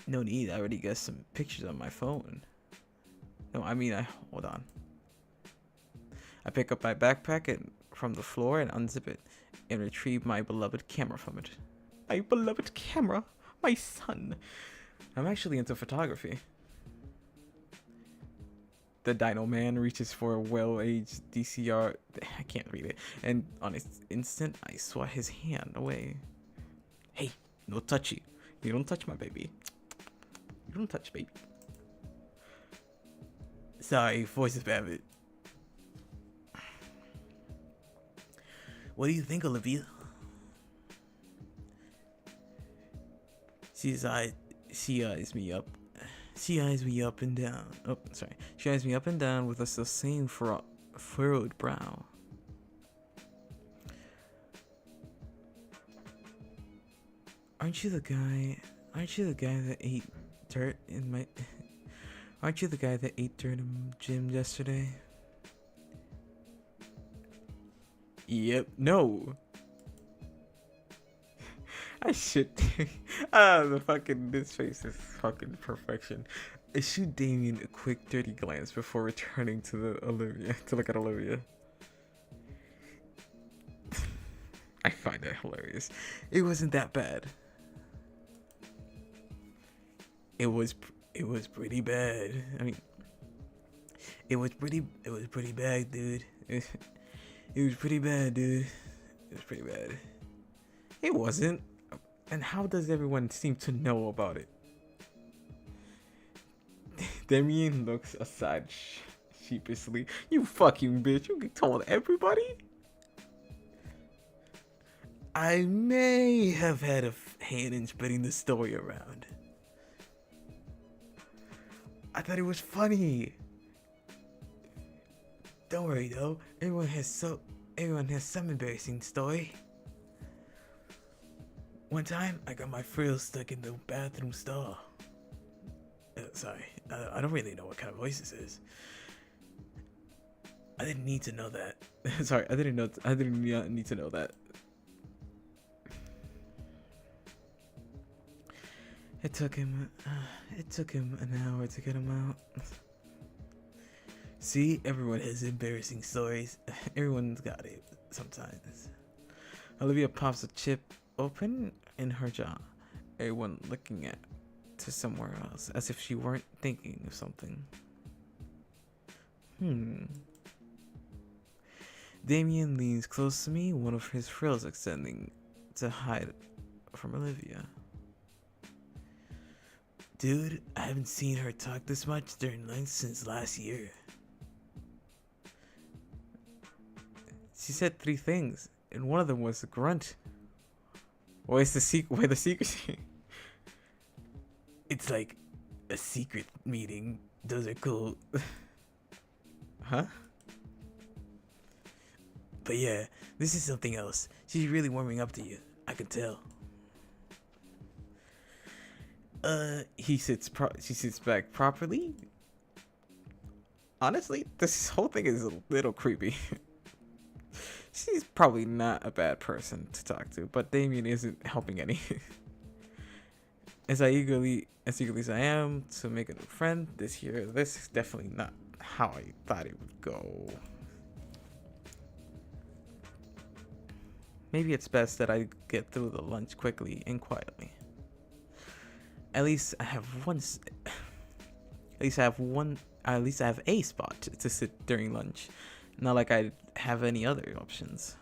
No need. I already got some pictures on my phone. No, I mean, hold on. I pick up my backpack from the floor and unzip it and retrieve my beloved camera from it. My beloved camera, my son. I'm actually into photography. The Dino Man reaches for a well-aged DCR. I can't read it. And on its instant, I swat his hand away. Hey, no touchy. You don't touch my baby. You don't touch baby. Sorry, voice of habit. What do you think, Olivia? She eyes me up. She eyes me up and down. Oh, sorry. She eyes me up and down with a the same furrowed brow. Aren't you the guy that ate dirt in my... Aren't you the guy that ate dirt in the gym yesterday? Yep. No. I should. This face is fucking perfection. I shoot Damien a quick dirty glance before returning to look at Olivia. I find that hilarious. It wasn't that bad. It was pretty bad. I mean, it was pretty bad, dude. It was pretty bad, dude. It was pretty bad. It wasn't. And how does everyone seem to know about it? Damien looks aside sheepishly. You fucking bitch. You told everybody? I may have had a hand in spreading the story around. I thought it was funny. Don't worry though. Everyone has some embarrassing story. One time, I got my frills stuck in the bathroom stall. Sorry, I don't really know what kind of voice this is. I didn't need to know that. Sorry, I didn't need to know that. It took him an hour to get him out. See, everyone has embarrassing stories. Everyone's got it sometimes. Olivia pops a chip open in her jaw. Everyone looking to somewhere else, as if she weren't thinking of something. Damien leans close to me, one of his frills extending to hide from Olivia. Dude, I haven't seen her talk this much during lunch since last year. She said 3 things, and one of them was a grunt. Where's the secrecy? It's like a secret meeting Those are cool. Huh? But yeah, this is something else. She's really warming up to you. I can tell. She sits back properly. Honestly, this whole thing is a little creepy. She's probably not a bad person to talk to, but Damien isn't helping any. As eagerly as I am to make a new friend this year, this is definitely not how I thought it would go. Maybe it's best that I get through the lunch quickly and quietly. At least I have at least I have one. At least I have a spot to sit during lunch. Not like I have any other options.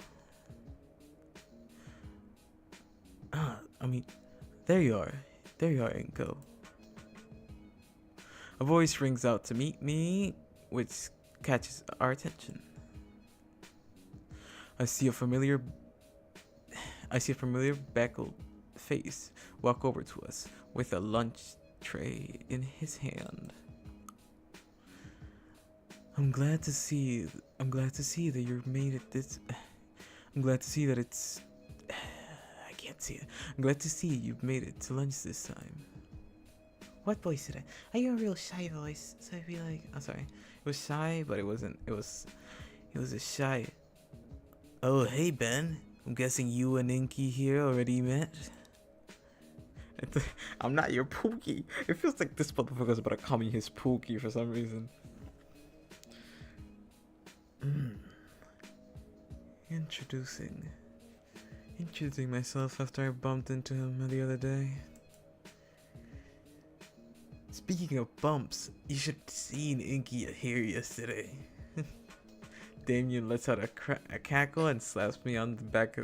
I mean, there you are. There you are, Inko. A voice rings out to meet me, which catches our attention. I see a familiar beckled face walk over to us with a lunch tray in his hand. I'm glad to see that you made it this. I'm glad to see that it's. I can't see it. I'm glad to see you've made it to lunch this time. What voice did I? I hear a real shy voice, so I feel like. I'm sorry. It was shy, but it wasn't. It was a shy. Oh, hey Ben. I'm guessing you and Inky here already met. I'm not your Pookie. It feels like this motherfucker's about to call me his Pookie for some reason. Introducing myself after I bumped into him the other day. Speaking of bumps, you should have seen Inky here yesterday. Damien lets out a cackle and slaps me on the back,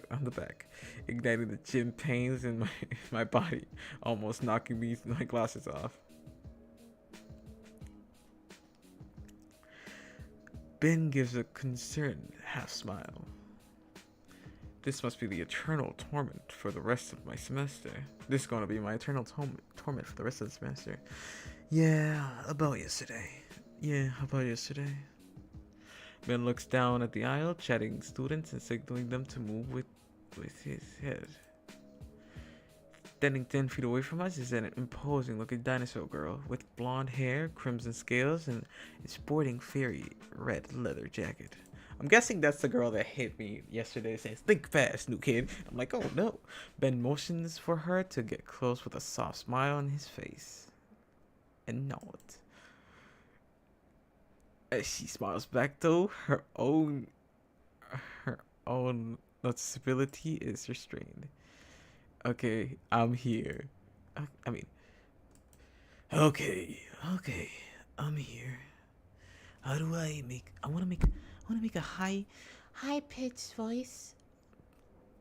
igniting the gym pains in my body, almost knocking my glasses off. Ben gives a concerned half smile. This must be the eternal torment for the rest of my semester. This is going to be my eternal torment for the rest of the semester. Yeah, about yesterday. Ben looks down at the aisle, chatting students and signaling them to move with his head. Standing 10 feet away from us is an imposing looking dinosaur girl with blonde hair, crimson scales, and a sporting fairy red leather jacket. I'm guessing that's the girl that hit me yesterday, says, "Think fast, new kid." I'm like, oh no. Ben motions for her to get close with a soft smile on his face. And nods. As she smiles back though, her own noticeability is restrained. Okay, I'm here. I mean, okay, I'm here. How do I make? I wanna make a high pitched voice,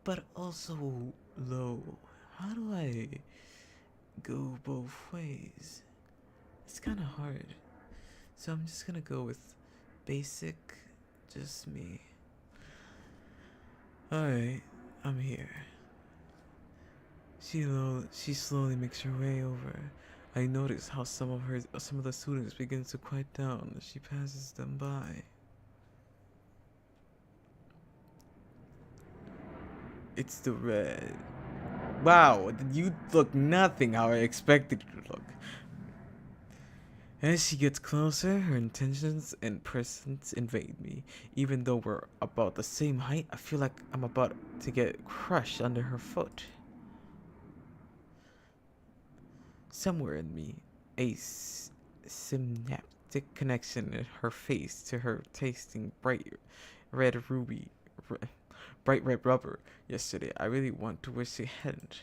but also low. How do I go both ways? It's kind of hard. So I'm just gonna go with basic, just me. Alright, I'm here. She slowly makes her way over. I notice how some of the students begin to quiet down as she passes them by. It's the red. Wow, you look nothing how I expected you to look. As she gets closer, her intentions and presence invade me. Even though we're about the same height, I feel like I'm about to get crushed under her foot. Somewhere in me, a synaptic connection in her face to her tasting bright red rubber yesterday. I really want to wish she hadn't.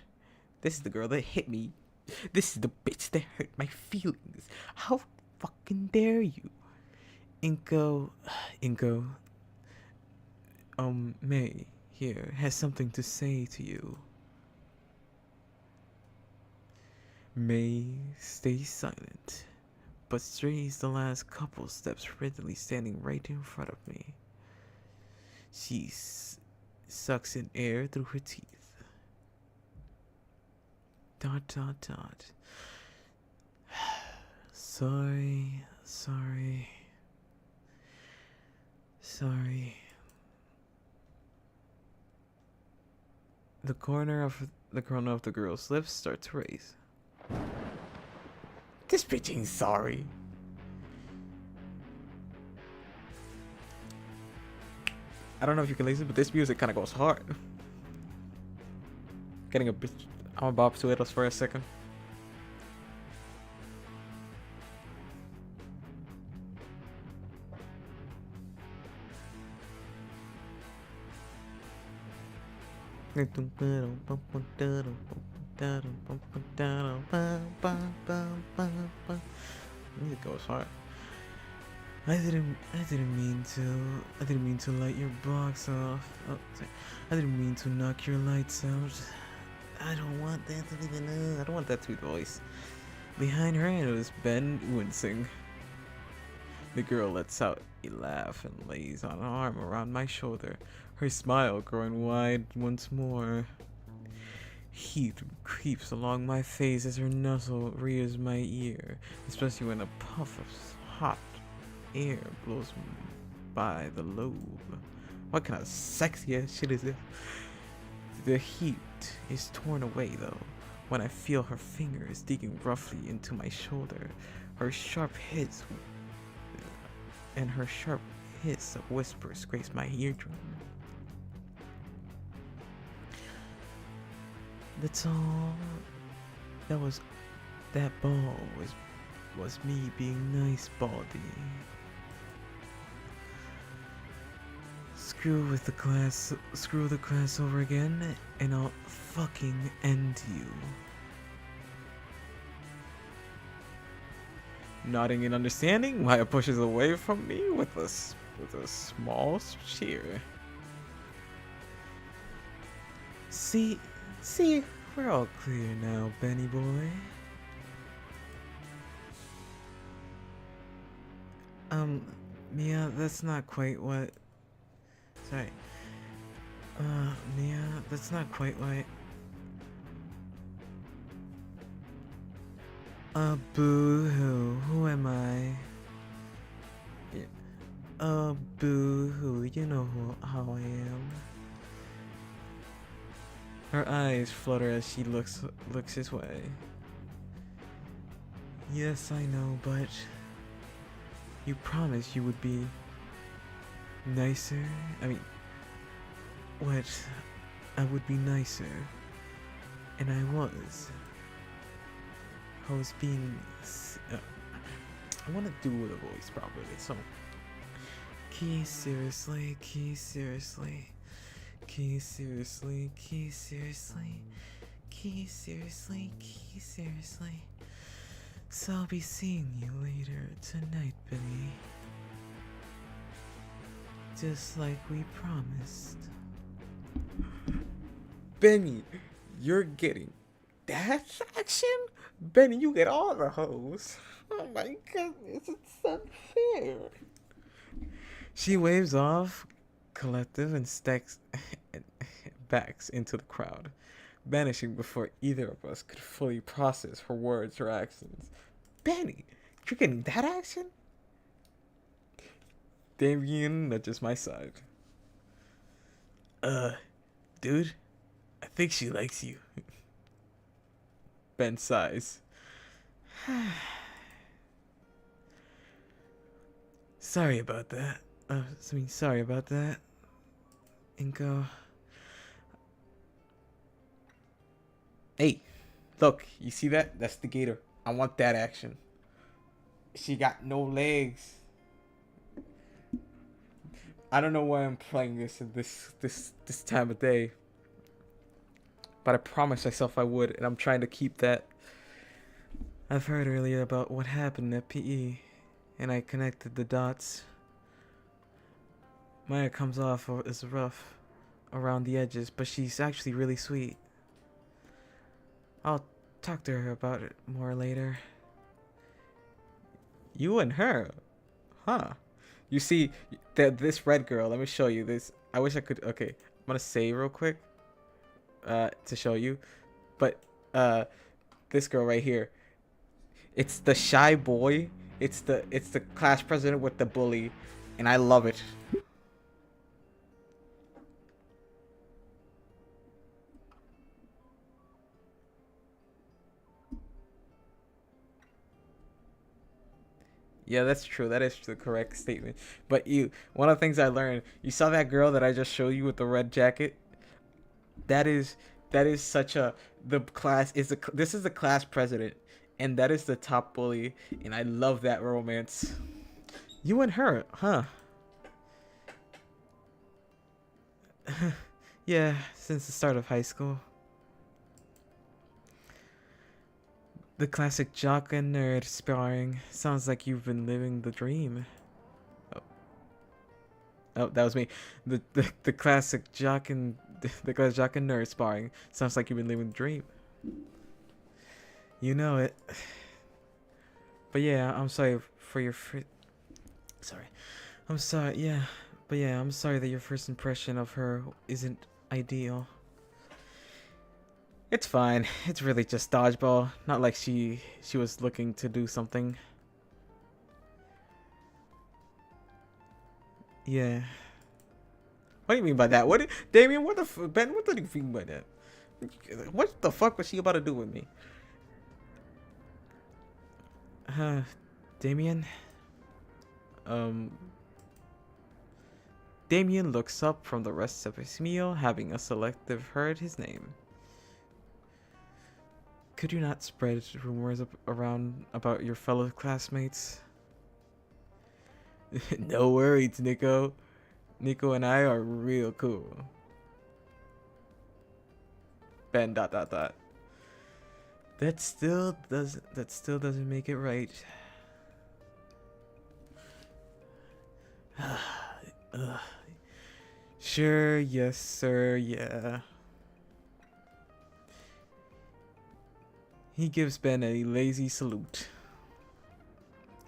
This is the girl that hit me. This is the bitch that hurt my feelings. How fucking dare you? Inko, May here has something to say to you. May stays silent, but strays the last couple steps, readily standing right in front of me. She sucks in air through her teeth. ... Sorry Sorry. Sorry. The corner of the girl's lips start to raise. This bitch ain't sorry. I don't know if you can listen, but this music kind of goes hard. Getting a bit. I'm a bob to it for a second. Music goes hard. I didn't mean to light your box off. Oh, sorry. I didn't mean to knock your lights out. I don't want that to be I don't want that to be the voice. Behind her it was Ben wincing. The girl lets out a laugh and lays an arm around my shoulder, her smile growing wide once more. Heat creeps along my face as her nuzzle rears my ear, especially when a puff of hot air blows by the lobe. What kind of sexy ass shit is this? The heat is torn away though when I feel her fingers digging roughly into my shoulder. Her sharp hiss of whisper scrapes my eardrum. That's all. That ball was me being nice, Baldy. Screw the class over again, and I'll fucking end you. Nodding in understanding, Maya pushes away from me with a small cheer. See, we're all clear now, Benny boy. Mia, that's not quite what. Sorry. Mia, that's not quite what. Boo-hoo, who am I? Yeah. Boo-hoo, you know how I am. Her eyes flutter as she looks his way. Yes, I know, but you promised you would be nicer. I mean, what? I would be nicer. And I was. I was being. I want to do the voice properly, so. Key seriously. So I'll be seeing you later tonight, Benny. Just like we promised. Benny, you're getting that action? Benny, you get all the hoes. Oh my goodness, it's unfair. She waves off, collective, and backs into the crowd, vanishing before either of us could fully process her words or actions. Benny, you're getting that action? Damien nudges my side. Dude, I think she likes you. Ben sighs. Sorry about that. Sorry about that. Inko. Hey, look, you see that? That's the gator. I want that action. She got no legs. I don't know why I'm playing this in this time of day. But I promised myself I would, and I'm trying to keep that. I've heard earlier about what happened at PE, and I connected the dots. Maya comes off as rough around the edges, but she's actually really sweet. I'll talk to her about it more later. You and her? Huh. You see, this red girl, let me show you this. I wish I could, okay. I'm gonna say real quick to show you. But this girl right here. It's the shy boy It's the class president with the bully, and I love it. Yeah, that's true. That is the correct statement. But one of the things I learned, you saw that girl that I just showed you with the red jacket. That is that is such a the class is the this is the class president, and that is the top bully, and I love that romance. You and her, huh? Yeah, since the start of high school. The classic jock and nerd sparring. Sounds like you've been living the dream. Oh, oh, that was me. The classic jock and the classic jock and nerd sparring. Sounds like you've been living the dream. You know it. But yeah, I'm sorry for your sorry. I'm sorry. Yeah, but yeah, I'm sorry that your first impression of her isn't ideal. It's fine. It's really just dodgeball. Not like she was looking to do something. Yeah. What do you mean by that? Damien? Ben? What did you mean by that? What the fuck was she about to do with me? Uh, Damien. Um. Damien looks up from the rest of his meal, having a selective heard his name. Could you not spread rumors around about your fellow classmates? No worries, Nico. Nico and I are real cool. Ben ... That still doesn't make it right. Sure, yes, sir, yeah. He gives Ben a lazy salute.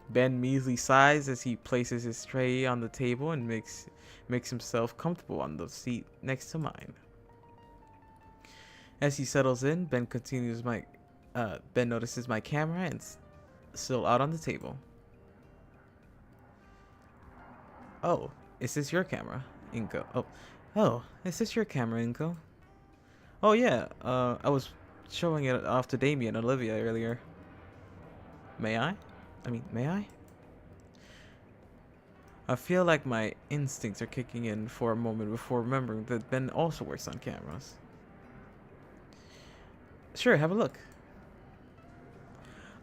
Ben measly sighs as he places his tray on the table and makes himself comfortable on the seat next to mine. As he settles in, Ben notices my camera and still out on the table. Oh, is this your camera, Inko? Oh, is this your camera, Inko? Oh yeah, I was showing it off to Damien and Olivia earlier. May I? May I? I feel like my instincts are kicking in for a moment before remembering that Ben also works on cameras. Sure, have a look.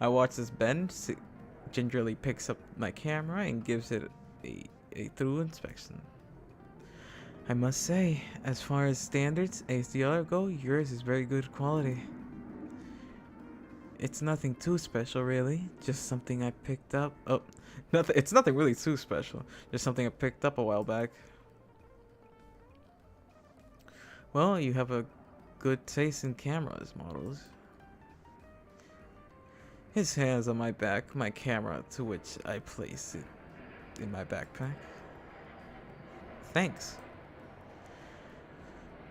I watch as Ben gingerly picks up my camera and gives it a thorough inspection. I must say, as far as standards ASDR go, yours is very good quality. It's nothing too special, really. Just something I picked up. Oh, nothing. It's nothing really too special. Just something I picked up a while back. Well, you have a good taste in cameras, models. His hands on my back, my camera, to which I place it in my backpack. Thanks.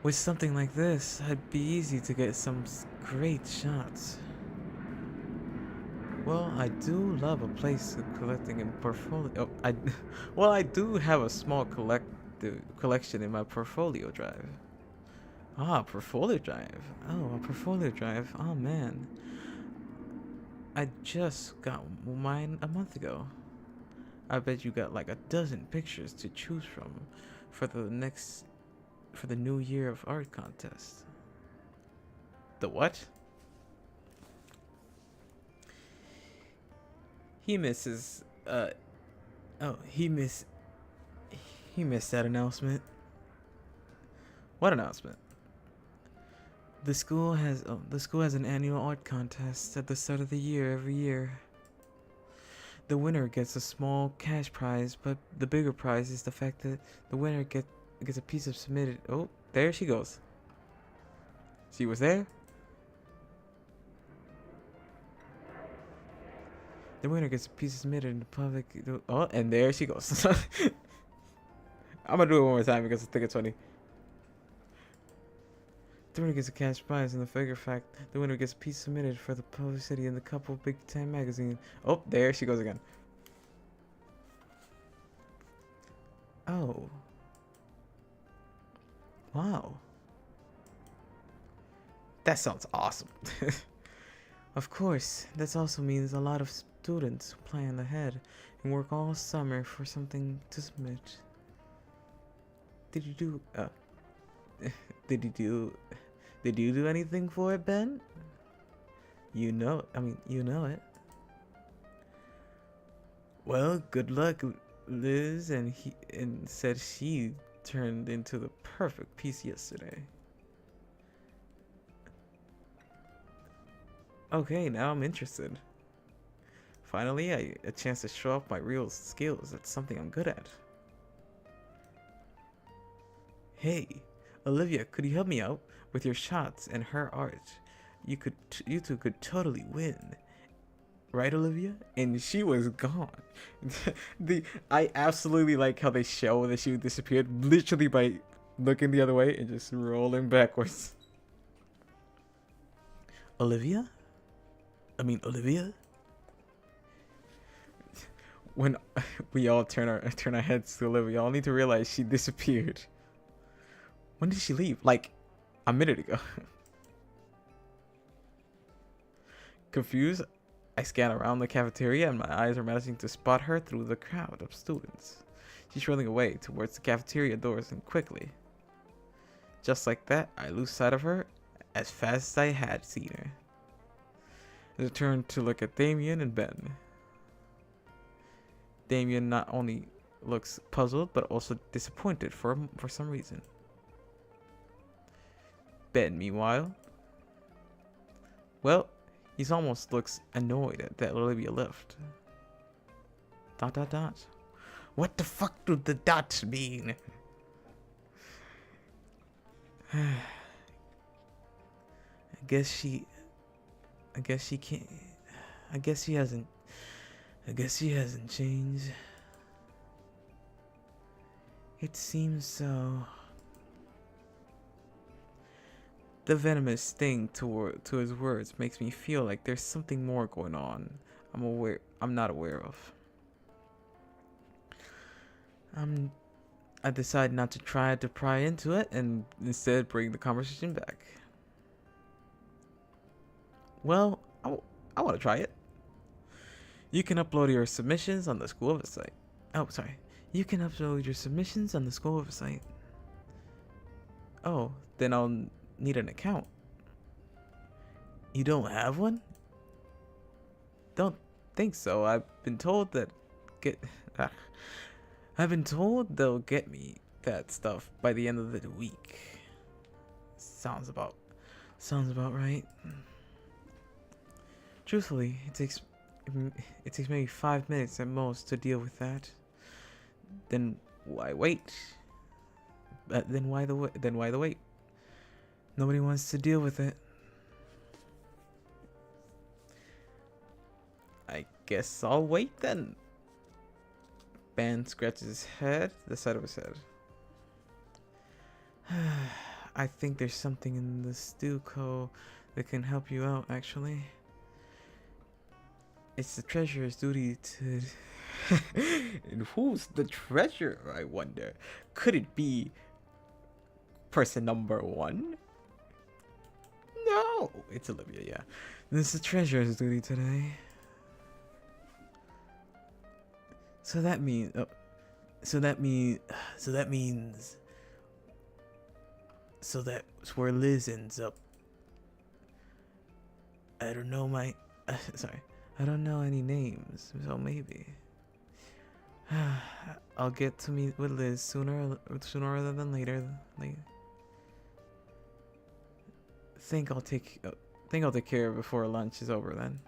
With something like this, I'd be easy to get some great shots. Well, I do love a place of collecting in portfolio. Well, I do have a small collection in my portfolio drive. Ah, portfolio drive. Oh, a portfolio drive. Oh man, I just got mine a month ago. I bet you got like a dozen pictures to choose from for the new year of art contest. The what? He misses, he missed that announcement. What announcement? The school has an annual art contest at the start of the year every year. The winner gets a small cash prize, but the bigger prize is the fact that the winner gets a piece of submitted. Oh, there she goes. She was there. The winner gets a piece submitted in the public. Oh, and there she goes. I'm gonna do it one more time because I think it's funny. The winner gets a cash prize, and the figure fact, the winner gets a piece submitted for the publicity in the couple Big Ten magazine. Oh, there she goes again. Oh, wow. That sounds awesome. Of course, this also means a lot of students plan ahead and work all summer for something to submit. Did you do, did you do, did you do anything for it, Ben? You know, I mean, you know it. Well, good luck, Liz, and said she turned into the perfect piece yesterday. Okay, now I'm interested. Finally, a chance to show off my real skills. That's something I'm good at. Hey, Olivia, could you help me out with your shots and her art? You two could totally win, right, Olivia? And she was gone. I absolutely like how they show that she disappeared literally by looking the other way and just rolling backwards. Olivia? I mean, Olivia? When we all turn our heads to Olivia, we all need to realize she disappeared. When did she leave? Like a minute ago. Confused, I scan around the cafeteria and my eyes are managing to spot her through the crowd of students. She's running away towards the cafeteria doors and quickly. Just like that, I lose sight of her as fast as I had seen her. I turned to look at Damien and Ben. Damien not only looks puzzled, but also disappointed for some reason. Ben, meanwhile, well, he almost looks annoyed that Olivia left. ... What the fuck do the dots mean? I guess she can't. I guess she hasn't changed. It seems so. The venomous sting to his words makes me feel like there's something more going on. I'm not aware of. I decide not to try to pry into it and instead bring the conversation back. Well, I want to try it. You can upload your submissions on the school website. Oh, sorry. You can upload your submissions on the school website. Oh, then I'll need an account. You don't have one? Don't think so. I've been told they'll get me that stuff by the end of the week. Sounds about right. Truthfully, it takes maybe 5 minutes at most to deal with that. Then why wait? Then why the wait? Nobody wants to deal with it. I guess I'll wait then. Ben scratches his head, the side of his head. I think there's something in the stew co that can help you out, actually. It's the treasurer's duty to... And who's the treasurer, I wonder? Could it be person number 1? No, it's Olivia, yeah. This is the treasurer's duty today. So that means that's where Liz ends up. I don't know I don't know any names, so maybe. I'll get to meet with Liz sooner rather than later. Think I'll take care of it before lunch is over then.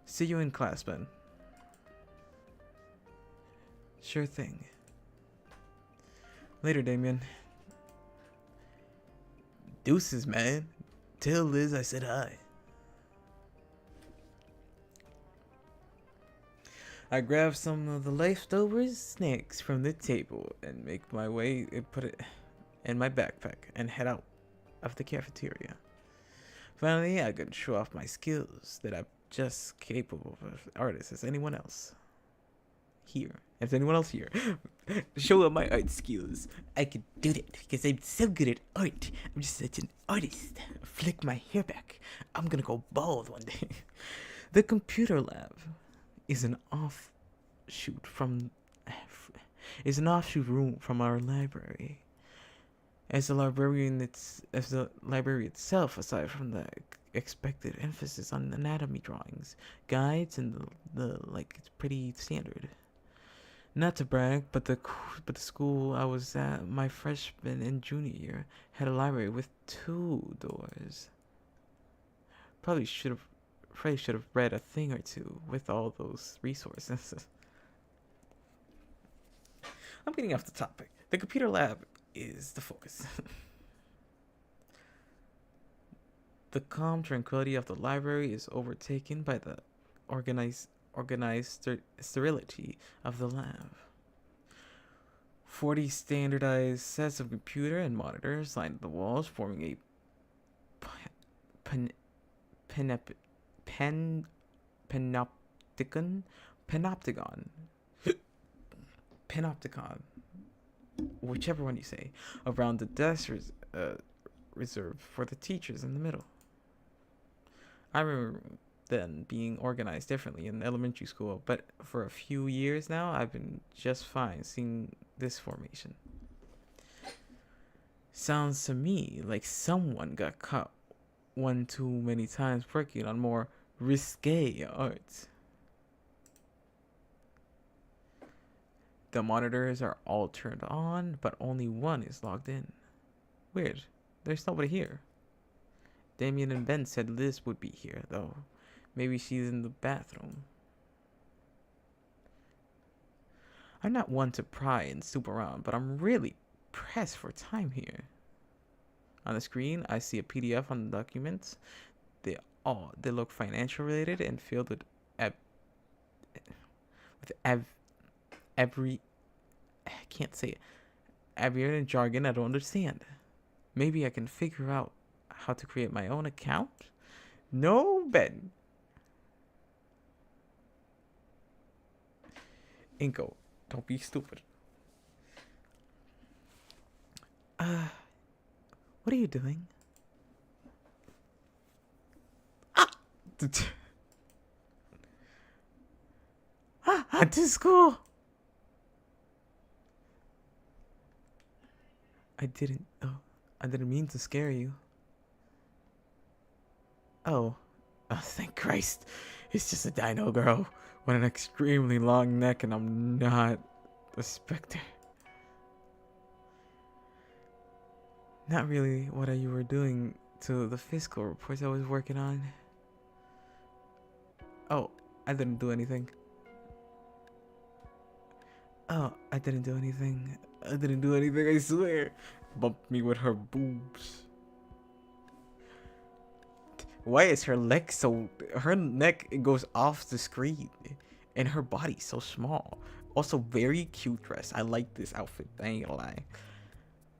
See you in class, Ben. Sure thing. Later, Damien. Deuces, man. Tell Liz I said hi. I grab some of the leftover snacks from the table and make my way and put it in my backpack and head out of the cafeteria. Finally, I can show off my skills that I'm just capable of artist as anyone else. here. Is anyone else here? Show up my art skills. I can do that because I'm so good at art. I'm just such an artist. Flick my hair back. I'm gonna go bald one day. The computer lab is an offshoot room from our library. As the library itself, aside from the expected emphasis on anatomy drawings, guides, and the like, it's pretty standard. Not to brag, but the school I was at my freshman and junior year had a library with 2 doors. Probably should have read a thing or two with all those resources. I'm getting off the topic. The computer lab is the focus. The calm tranquility of the library is overtaken by the organized sterility of the lab. 40 standardized sets of computer and monitors lined the walls, forming a panopticon, whichever one you say, around the desk reserved for the teachers in the middle. I remember then being organized differently in elementary school, but for a few years now, I've been just fine seeing this formation. Sounds to me like someone got caught one too many times working on more risque art. The monitors are all turned on, but only one is logged in. Weird. There's nobody here. Damien and Ben said Liz would be here, though. Maybe she's in the bathroom. I'm not one to pry and snoop around, but I'm really pressed for time here. On the screen, I see a PDF on the documents. They look financial related and filled with every I can't say it. Aberrant jargon I don't understand. Maybe I can figure out how to create my own account? No, Ben. Inko, don't be stupid. What are you doing? At this school. I didn't mean to scare you. Oh, thank Christ. It's just a dino girl with an extremely long neck, and I'm not a specter. Not really what you were doing to the fiscal reports I was working on. Oh, I didn't do anything. Oh, I didn't do anything. I swear. Bumped me with her boobs. Why is her leg so... Her neck goes off the screen. And her body's so small. Also, very cute dress. I like this outfit. I ain't gonna lie.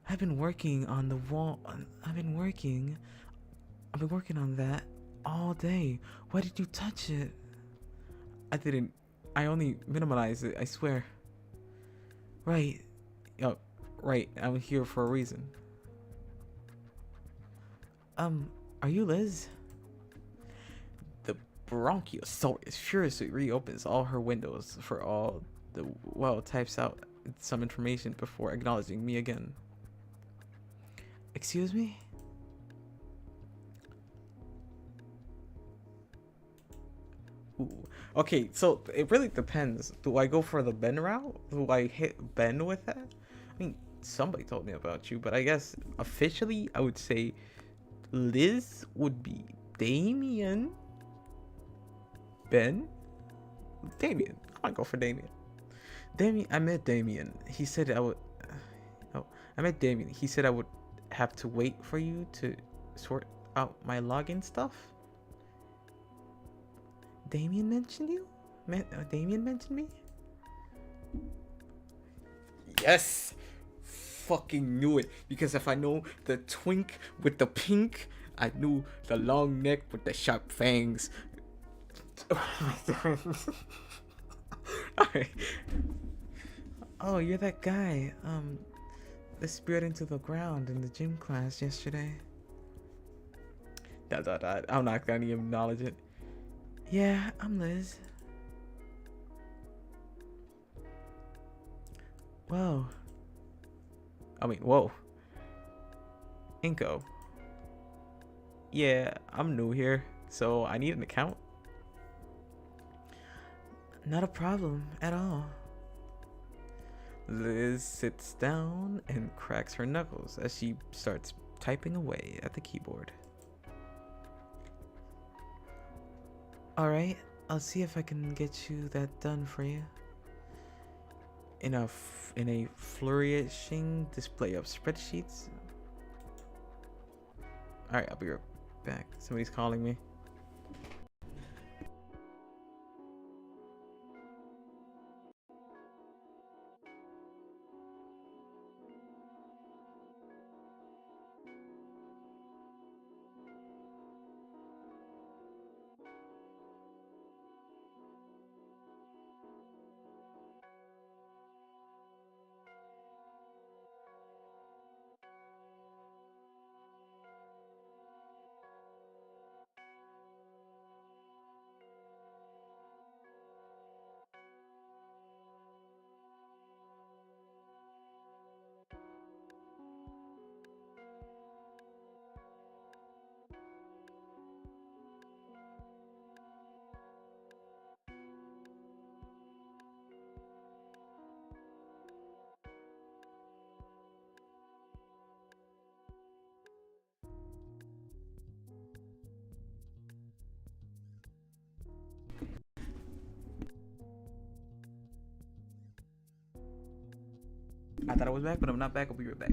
I've been working on the wall. I've been working on that all day. Why did you touch it? I didn't. I only minimalized it. I swear. Right. Oh, right. I'm here for a reason. Are you Liz? The Bronchiosaurus furiously reopens all her windows for all the types out some information before acknowledging me again. Excuse me? Ooh. Okay, so it really depends. Do I go for the Ben route? Do I hit Ben with that? I mean, somebody told me about you, but I guess officially I would say Liz would be Damien. Ben? Damien. I'm gonna go for Damien. I met Damien. He said I would... I met Damien. He said I would have to wait for you to sort out my login stuff. Damien mentioned you? Damien mentioned me? Yes! Fucking knew it. Because if I know the twink with the pink, I knew the long neck with the sharp fangs. Alright. Oh, you're that guy. The spirit into the ground in the gym class yesterday. Dot dot dot. I'm not gonna even acknowledge it. Yeah, I'm Liz. Whoa. Whoa. Inko. Yeah, I'm new here, so I need an account. Not a problem at all. Liz sits down and cracks her knuckles as she starts typing away at the keyboard. Alright, I'll see if I can get you that done for you. In a flourishing display of spreadsheets. Alright, I'll be right back. Somebody's calling me. I thought I was back, but I'm not back. I'll be right back.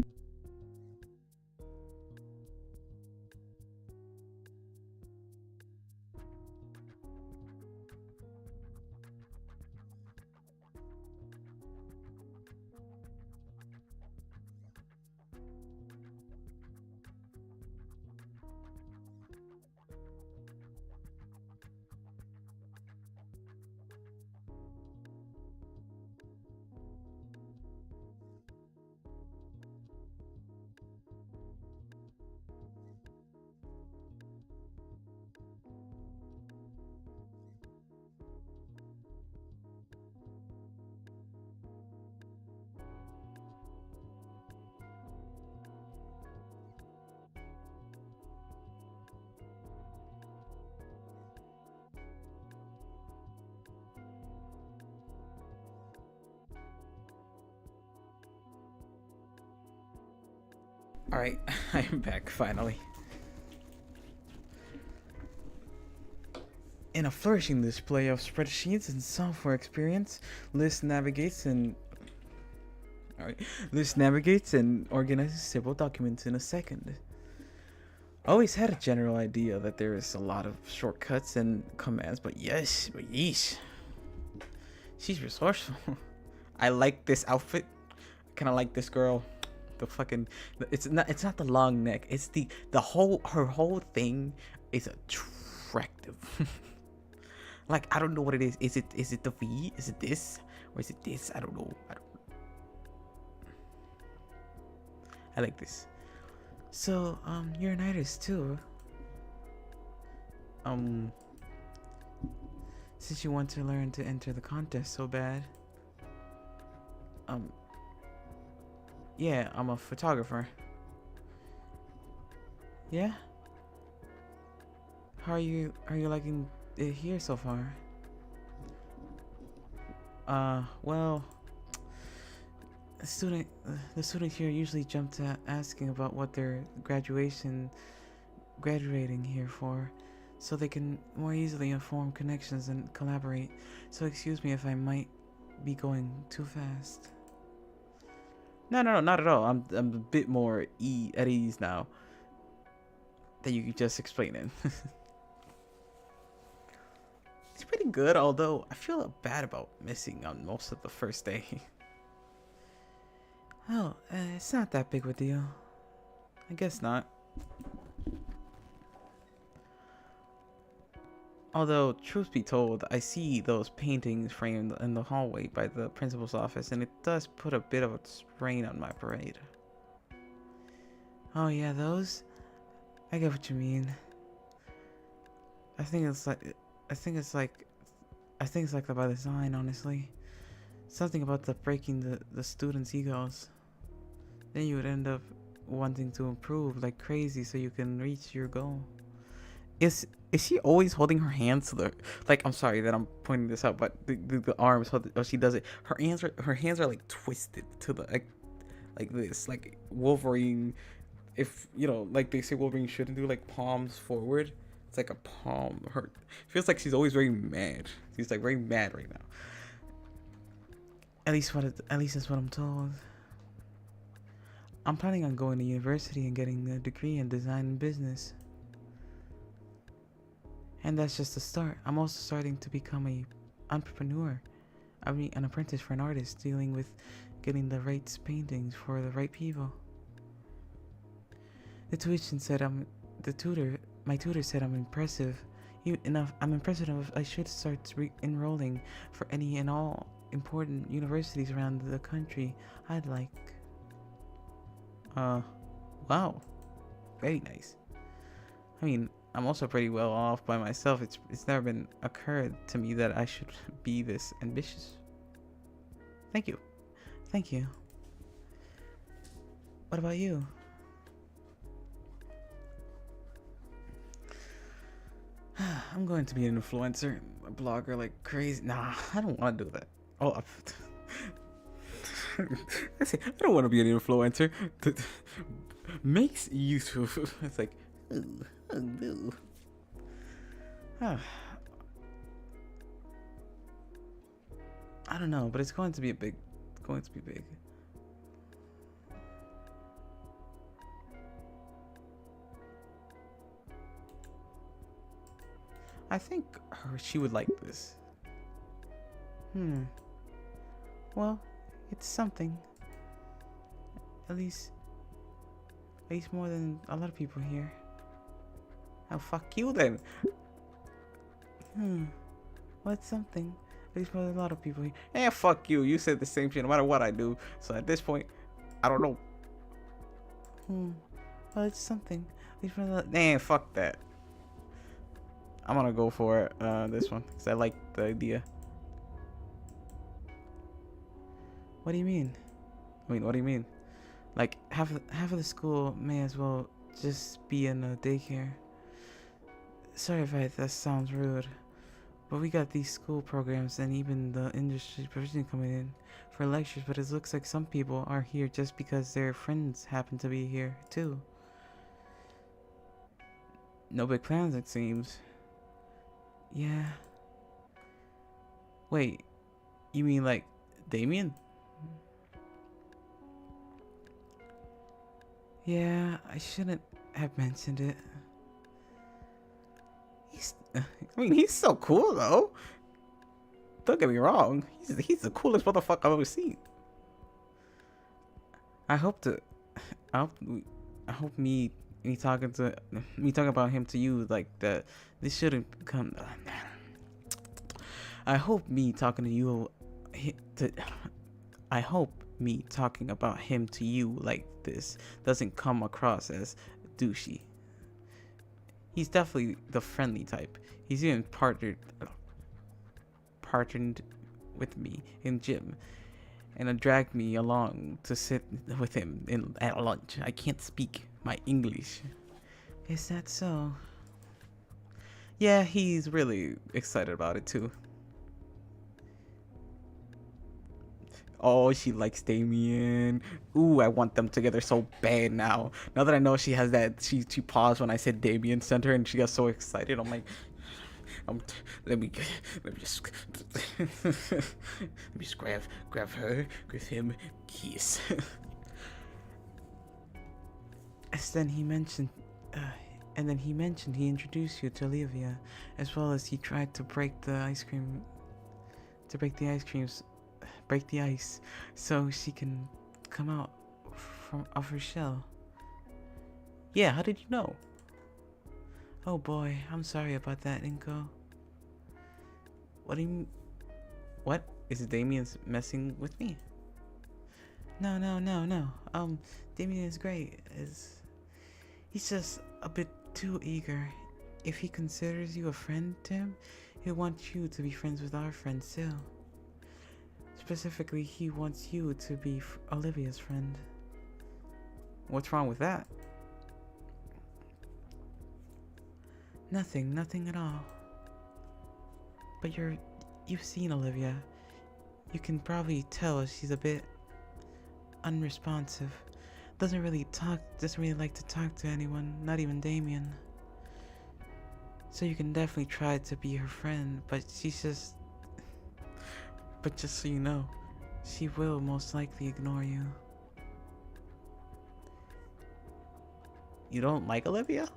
Alright, I am back finally. In a flourishing display of spreadsheets and software experience, Liz navigates and organizes several documents in a second. I always had a general idea that there is a lot of shortcuts and commands, but yeesh. She's resourceful. I like this outfit. I kinda like this girl. The fucking it's not the long neck, it's her whole thing is attractive. Like, I don't know what it is. Is it the V? Is it this? Or is it this? I don't know. I like this. So, you're an artist too. Since you want to learn to enter the contest so bad. Yeah, I'm a photographer. Yeah? How are you liking it here so far? Well, the student here usually jump to asking about what they're graduating here for, so they can more easily form connections and collaborate. So excuse me if I might be going too fast. No, not at all. I'm a bit more at ease now that you just explained it. It's pretty good, although I feel bad about missing on most of the first day. Oh, it's not that big of a deal. I guess not. Although, truth be told, I see those paintings framed in the hallway by the principal's office, and it does put a bit of a strain on my parade. Oh yeah, those? I get what you mean. I think it's like, I think it's like, I think it's like by design, honestly. Something about the breaking the students' egos. Then you would end up wanting to improve like crazy so you can reach your goal. Is she always holding her hands to the, like, I'm sorry that I'm pointing this out, but the arms how she does it, her hands are like twisted to the like this, like Wolverine. If you know, like they say Wolverine shouldn't do, like palms forward. It's like a palm. Her feels like she's always very mad. She's like very mad right now. At least that's what I'm told. I'm planning on going to university and getting a degree in design and business. And that's just the start. I'm also starting to become a entrepreneur. I mean, an apprentice for an artist, dealing with getting the right paintings for the right people. The tuition said my tutor said I'm impressive. I'm impressive enough. I should start enrolling for any and all important universities around the country I'd like. Wow. Very nice. I mean, I'm also pretty well off by myself. It's never been occurred to me that I should be this ambitious. Thank you. Thank you. What about you? I'm going to be an influencer, a blogger like crazy. Nah, I don't want to do that. Oh, I say I don't want to be an influencer. Makes YouTube. It's like, ooh, oh no. I don't know, but it's going to be big. I think she would like this. Well, it's something. At least more than a lot of people here. Oh, fuck you then. Well, it's something. At least more than a lot of people here. Eh, fuck you. You said the same shit no matter what I do. So at this point, I don't know. Well, it's something. At least more than fuck that. I'm gonna go for this one because I like the idea. What do you mean? What do you mean? Like half of the school may as well just be in a daycare. Sorry if that sounds rude, but we got these school programs and even the industry provision coming in for lectures. But it looks like some people are here just because their friends happen to be here too. No big plans, it seems. Yeah. Wait, you mean like Damien? Yeah, I shouldn't have mentioned it. He's so cool though. Don't get me wrong. He's the coolest motherfucker I've ever seen. I hope me talking about him to you like that. This shouldn't come. I hope me talking about him to you like this doesn't come across as douchey. He's definitely the friendly type. He's even partnered with me in gym and dragged me along to sit with him at lunch. I can't speak my English. Is that so? Yeah, he's really excited about it too. Oh, she likes Damien. Ooh, I want them together so bad now. Now that I know she has that, she paused when I said Damien sent her, and she got so excited. I'm like, let me just grab her, with him, kiss. And then he mentioned he introduced you to Olivia, as well as he tried to break the ice so she can come out of her shell. Yeah, how did you know? Oh boy, I'm sorry about that, Inko. What do you... What? Is Damien's messing with me? No, no, no, no. Damien is great. He's just a bit too eager. If he considers you a friend, Tim, he'll want you to be friends with our friends too. Specifically, he wants you to be Olivia's friend. What's wrong with that? Nothing at all. But you've seen Olivia. You can probably tell she's a bit unresponsive. Doesn't really like to talk to anyone, not even Damien. So you can definitely try to be her friend, but just so you know, she will most likely ignore you. You don't like Olivia?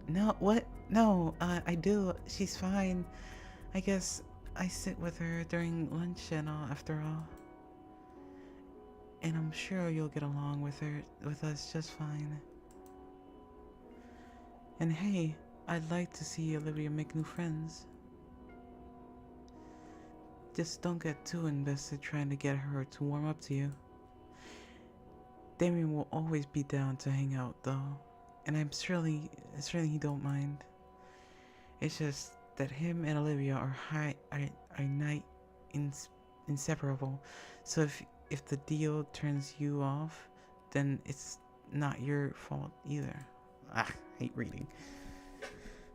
No, what? No, I do. She's fine. I guess I sit with her during lunch and all, after all. And I'm sure you'll get along with us just fine. And hey, I'd like to see Olivia make new friends. Just don't get too invested trying to get her to warm up to you. Damien will always be down to hang out though, and I'm surely he don't mind. It's just that him and Olivia are inseparable. So if the deal turns you off, then it's not your fault either. I hate reading.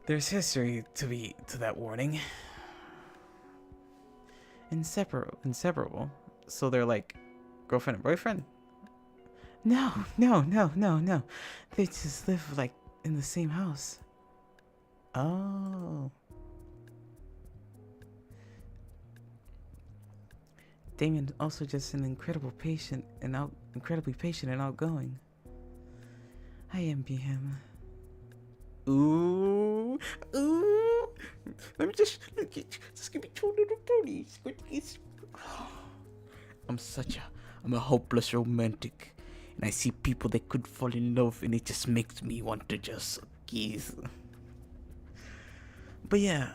There's history to that warning. Inseparable. So they're like girlfriend and boyfriend? No. They just live like in the same house. Oh. Damien also just an incredibly patient and outgoing. I envy him. Ooh. Let me just give me 2 little ponies. I'm a hopeless romantic, and I see people that could fall in love, and it just makes me want to just kiss. But yeah,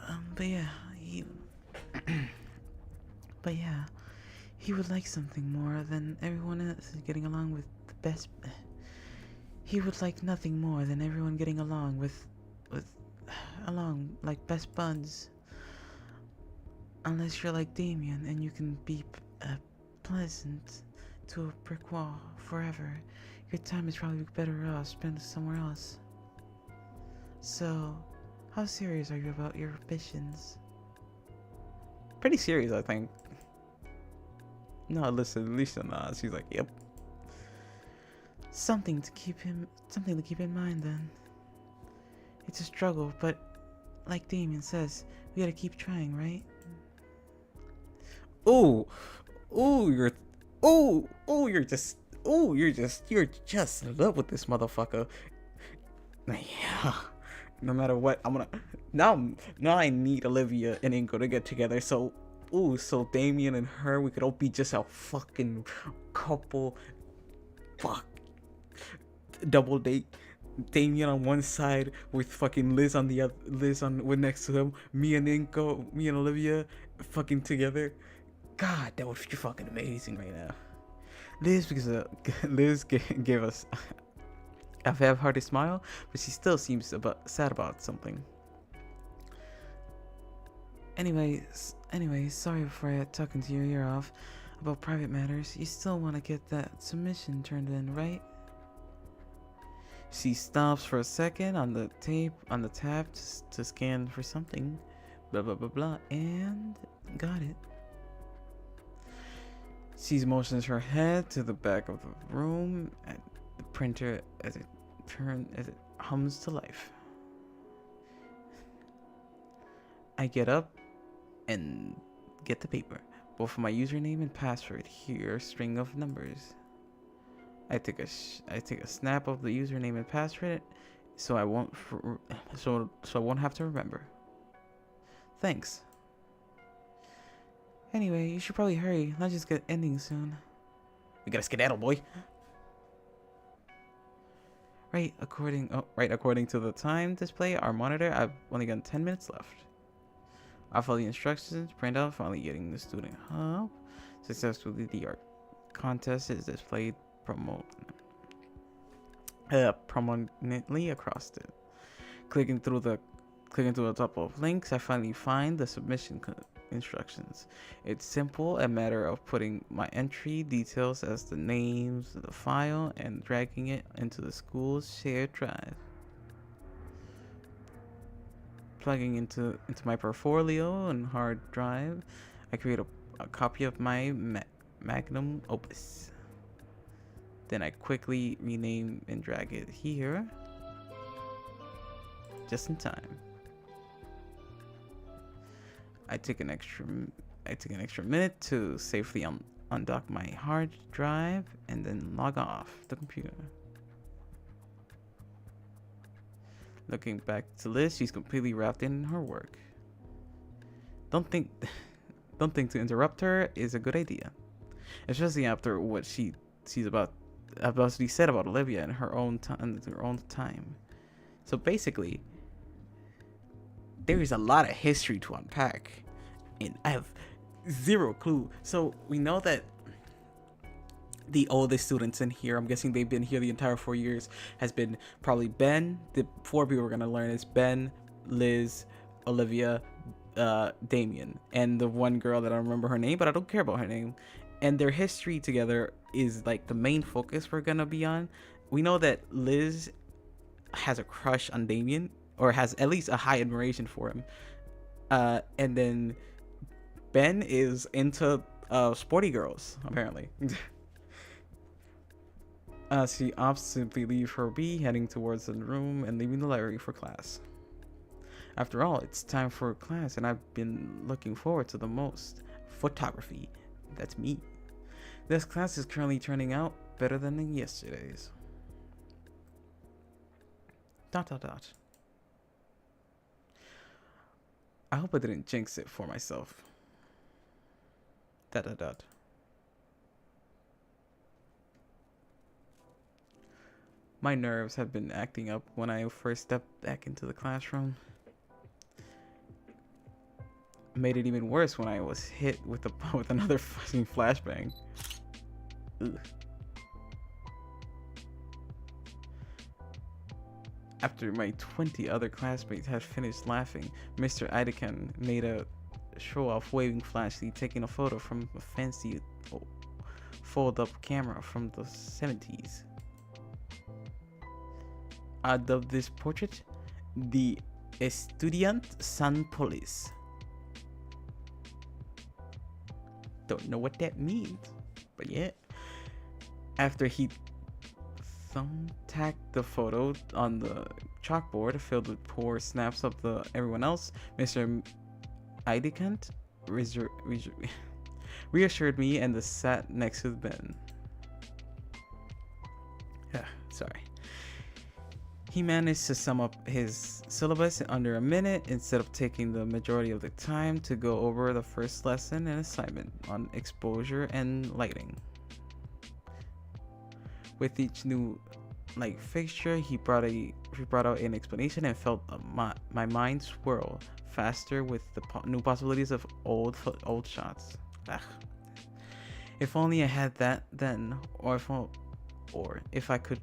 he would like something more than everyone else is getting along with the best. He would like nothing more than everyone getting along along like best buds. Unless you're like Damien and you can be pleasant to a brick wall forever, your time is probably better off spent somewhere else. So, how serious are you about your ambitions? Pretty serious, I think. No, listen, Lisa nods. She's like, yep. Something to keep in mind then. It's a struggle, but like Damien says, we gotta keep trying, right? You're just in love with this motherfucker. Yeah. No matter what, I'm gonna now I need Olivia and Ingo to get together. So Damien and her, we could all be just a fucking couple. Fuck. Double date. Damien on one side with fucking Liz on the other, with next to him. Me and Olivia fucking together. God, that would be fucking amazing right now. Liz, because Liz gave us a half-hearted smile, but she still seems sad about something. Anyway, sorry for talking to your ear off about private matters. You still want to get that submission turned in, right? She stops for a second on the tab to scan for something, blah blah blah blah, and got it. She motions her head to the back of the room at the printer as it hums to life. I get up and get the paper. Both my username and password. Here, string of numbers. I take a snap of the username and password, so I won't have to remember. Thanks. Anyway, you should probably hurry. Let's just get ending soon. We gotta skedaddle, boy. Right, according to the time display, our monitor, I've only got 10 minutes left. I follow the instructions, print out, finally getting the student hub. Successfully, the art contest is displayed prominently across it. Clicking through the top of links, I finally find the submission instructions. It's simple, a matter of putting my entry details as the names of the file and dragging it into the school's shared drive. Plugging into my portfolio and hard drive, I create a copy of my magnum opus. Then I quickly rename and drag it here, just in time. I take an extra minute to safely undock my hard drive and then log off the computer. Looking back to Liz, she's completely wrapped in her work. Don't think to interrupt her is a good idea, especially after what she's about to be said about Olivia in her own time. So basically, there is a lot of history to unpack, and I have zero clue. So we know that the oldest students in here, I'm guessing they've been here the entire 4 years, has been probably Ben. The 4 people we're gonna learn is Ben, Liz, Olivia, Damien, and the one girl that I don't remember her name, but I don't care about her name. And their history together is like the main focus we're gonna be on. We know that Liz has a crush on Damien, or has at least a high admiration for him. And then Ben is into sporty girls, apparently. She opts to simply leave her be, heading towards the room and leaving the library for class. After all, it's time for class, and I've been looking forward to the most. Photography. That's me. This class is currently turning out better than yesterday's. ... I hope I didn't jinx it for myself. ... My nerves have been acting up when I first stepped back into the classroom. Made it even worse when I was hit with another fucking flashbang. Ugh. After my 20 other classmates had finished laughing, Mr. Idekan made a show-off waving flashlight, taking a photo from a fancy fold-up camera from the 70s. I dubbed this portrait the Estudiant San Polis. Don't know what that means, but yeah. After he thumbtacked the photo on the chalkboard filled with poor snaps of everyone else, Mr. Idekant reassured me and sat next to Ben. Sorry. He managed to sum up his syllabus in under a minute instead of taking the majority of the time to go over the first lesson and assignment on exposure and lighting. With each new light fixture, he brought out an explanation and felt my mind swirl faster with the new possibilities of old shots. Ugh. If only I had that then, or if I could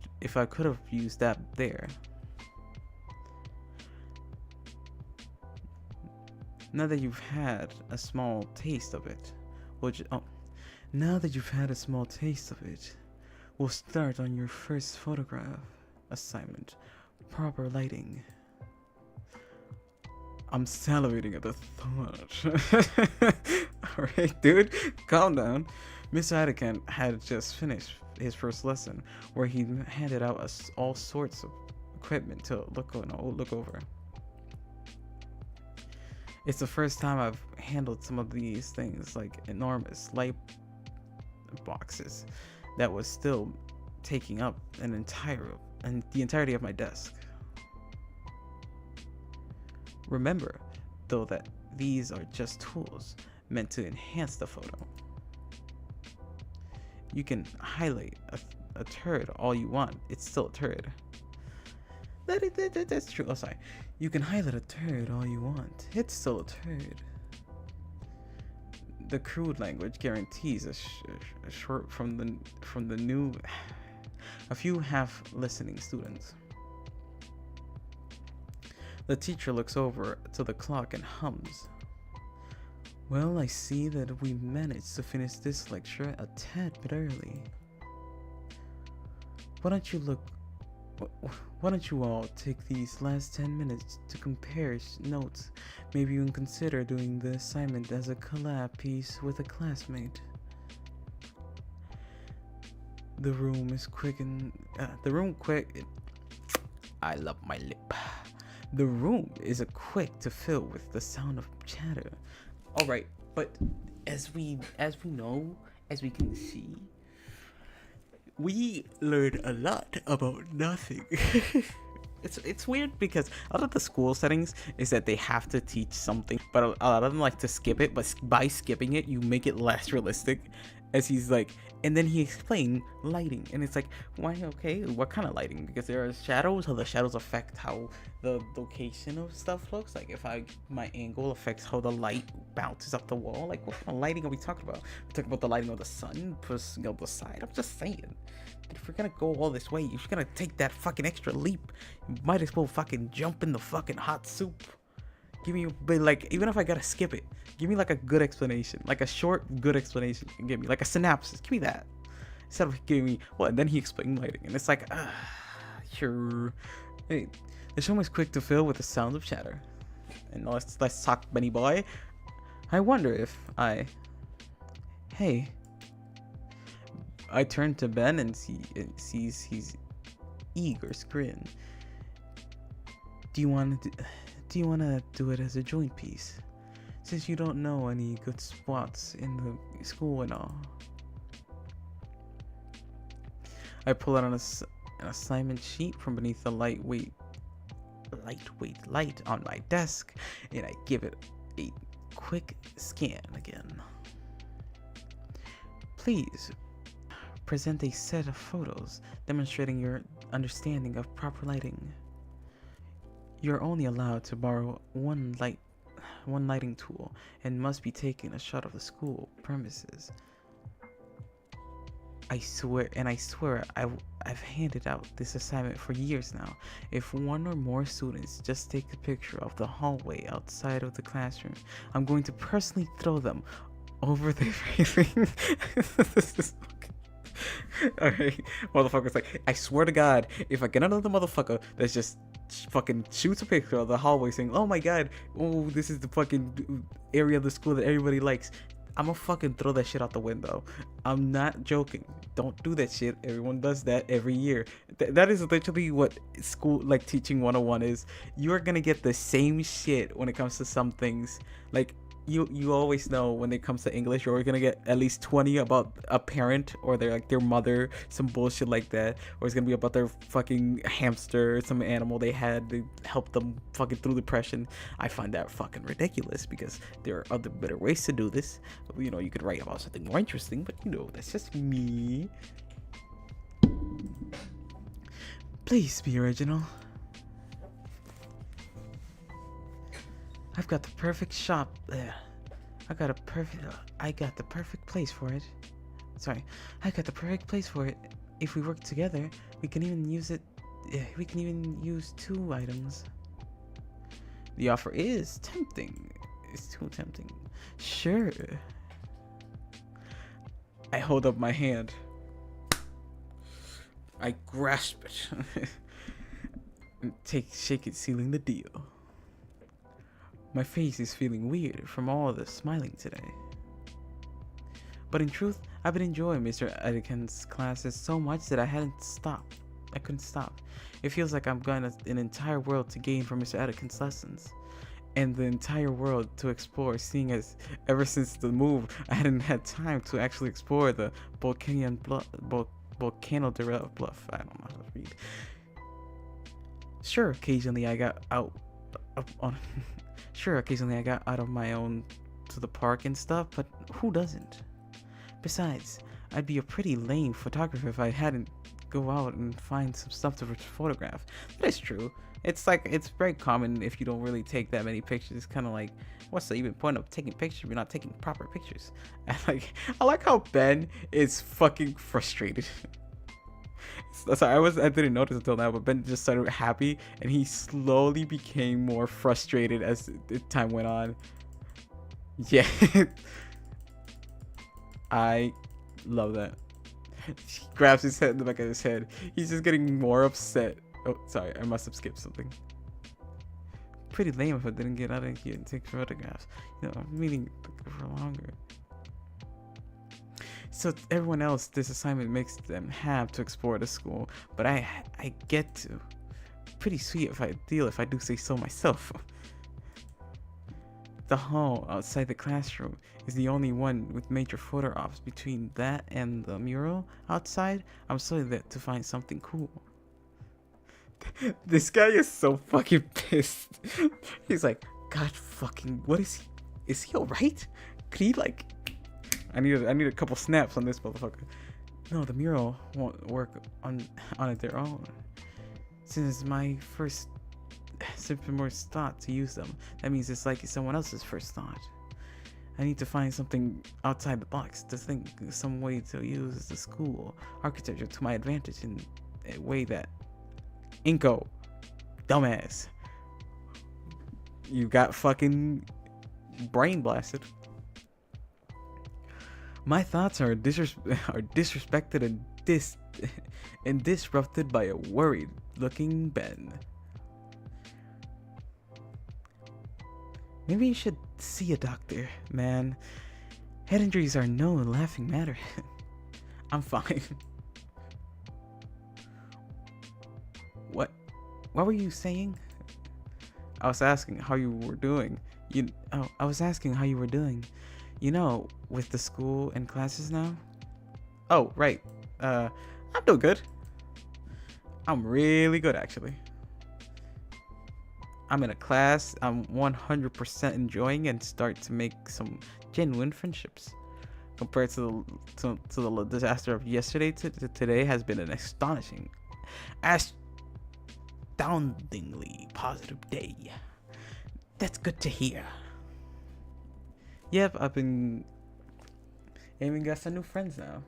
have used that there. Now that you've had a small taste of it, we'll start on your first photograph assignment. Proper lighting. I'm salivating at the thought. Alright, dude, calm down. Mr. Idekan had just finished his first lesson, where he handed out us all sorts of equipment to look over. It's the first time I've handled some of these things, like enormous light boxes that was still taking up the entirety of my desk. Remember, though, that these are just tools meant to enhance the photo. You can highlight a turd all you want. It's still a turd. That's true. Oh, sorry. You can highlight a turd all you want. It's still a turd. The crude language guarantees a short from the new a few half listening students. The teacher looks over to the clock and hums. Well, I see that we managed to finish this lecture a tad bit early. Why don't you all take these last 10 minutes to compare notes? Maybe you can consider doing the assignment as a collab piece with a classmate. The room quick. I love my lip. The room is quick to fill with the sound of chatter. All right, but as we can see, we learned a lot about nothing. It's weird because a lot of the school settings is that they have to teach something, but a lot of them like to skip it. But by skipping it, you make it less realistic. As he's like, and then he explained lighting, and it's like, why? Okay, what kind of lighting? Because there are shadows. How the shadows affect how the location of stuff looks. Like if my angle affects how the light bounces up the wall. Like what kind of lighting are we talking about? We're talking about the lighting of the sun, plus the side. I'm just saying. If we're gonna go all this way, if you're gonna take that fucking extra leap, you might as well fucking jump in the fucking hot soup. Give me, but like, even if I gotta skip it, give me like a good explanation, like a short, good explanation. Give me like a synopsis. Give me that instead of giving me what. And then he explained lighting, and it's like, sure. Hey, the show is quick to fill with the sounds of chatter. And let's talk, Benny boy. I wonder if hey. I turn to Ben and sees his eager grin. Do you want to do it as a joint piece, since you don't know any good spots in the school and all? I pull out an assignment sheet from beneath the lightweight light on my desk, and I give it a quick scan again. Please present a set of photos demonstrating your understanding of proper lighting. You're only allowed to borrow one lighting tool and must be taking a shot of the school premises. I swear I've handed out this assignment for years now. If one or more students just take a picture of the hallway outside of the classroom, I'm going to personally throw them over the railing. This is alright, motherfucker's like, I swear to God, if I get another motherfucker that's just fucking shoots a picture of the hallway saying, oh my God, oh, this is the fucking area of the school that everybody likes, I'm gonna fucking throw that shit out the window. I'm not joking. Don't do that shit. Everyone does that every year. That is literally what school, like teaching 101 is. You are gonna get the same shit when it comes to some things. Like, you always know when it comes to English, you're gonna get at least 20 about a parent or their mother, some bullshit like that, or it's gonna be about their fucking hamster, some animal they had to help them fucking through depression. I find that fucking ridiculous because there are other better ways to do this. You know, you could write about something more interesting, but you know, that's just me. Please be original. I've got the perfect shop there. I got the perfect place for it. Sorry, I got the perfect place for it. If we work together, we can even use it. We can even use 2 items. The offer is tempting. It's too tempting. Sure. I hold up my hand. I grasp it. And shake it, sealing the deal. My face is feeling weird from all the smiling today. But in truth, I've been enjoying Mr. Edekin's classes so much that I couldn't stop. It feels like I'm got an entire world to gain from Mr. Edekin's lessons. And the entire world to explore, seeing as ever since the move, I hadn't had time to actually explore the Volcano Derel Bluff. I don't know how to read. Sure, occasionally I got out of my own to the park and stuff, but who doesn't? Besides, I'd be a pretty lame photographer if I hadn't go out and find some stuff to photograph. That is true. It's like, it's very common if you don't really take that many pictures. It's kind of like, what's the even point of taking pictures if you're not taking proper pictures? And like, I like how Ben is fucking frustrated. Sorry, I didn't notice until now, but Ben just started happy, and he slowly became more frustrated as the time went on. Yeah. I love that. He grabs his head in the back of his head. He's just getting more upset. Oh, sorry, I must have skipped something. Pretty lame if I didn't get out of here and take photographs. You know, I'm meeting for longer. So everyone else, this assignment makes them have to explore the school, but I get to. Pretty sweet if I do say so myself. The hall outside the classroom is the only one with major photo ops. Between that and the mural outside, I'm slowly there to find something cool. This guy is so fucking pissed. He's like, God fucking, what is he? Is he alright? Could he like... I need a couple snaps on this motherfucker. No, the mural won't work on it their own. Since it's my first thought to use them, that means it's like someone else's first thought. I need to find something outside the box to think some way to use the school architecture to my advantage in a way that Inko, dumbass, you got fucking brain blasted. My thoughts are disrespected and disrupted by a worried-looking Ben. Maybe you should see a doctor, man. Head injuries are no laughing matter. I'm fine. What were you saying? I was asking how you were doing. I was asking how you were doing. You know, with the school and classes now? Oh, right. I'm doing good. I'm really good, actually. I'm in a class I'm 100% enjoying and start to make some genuine friendships. Compared to the disaster of yesterday, today has been an astoundingly positive day. That's good to hear. Yep, I've been even got some new friends now.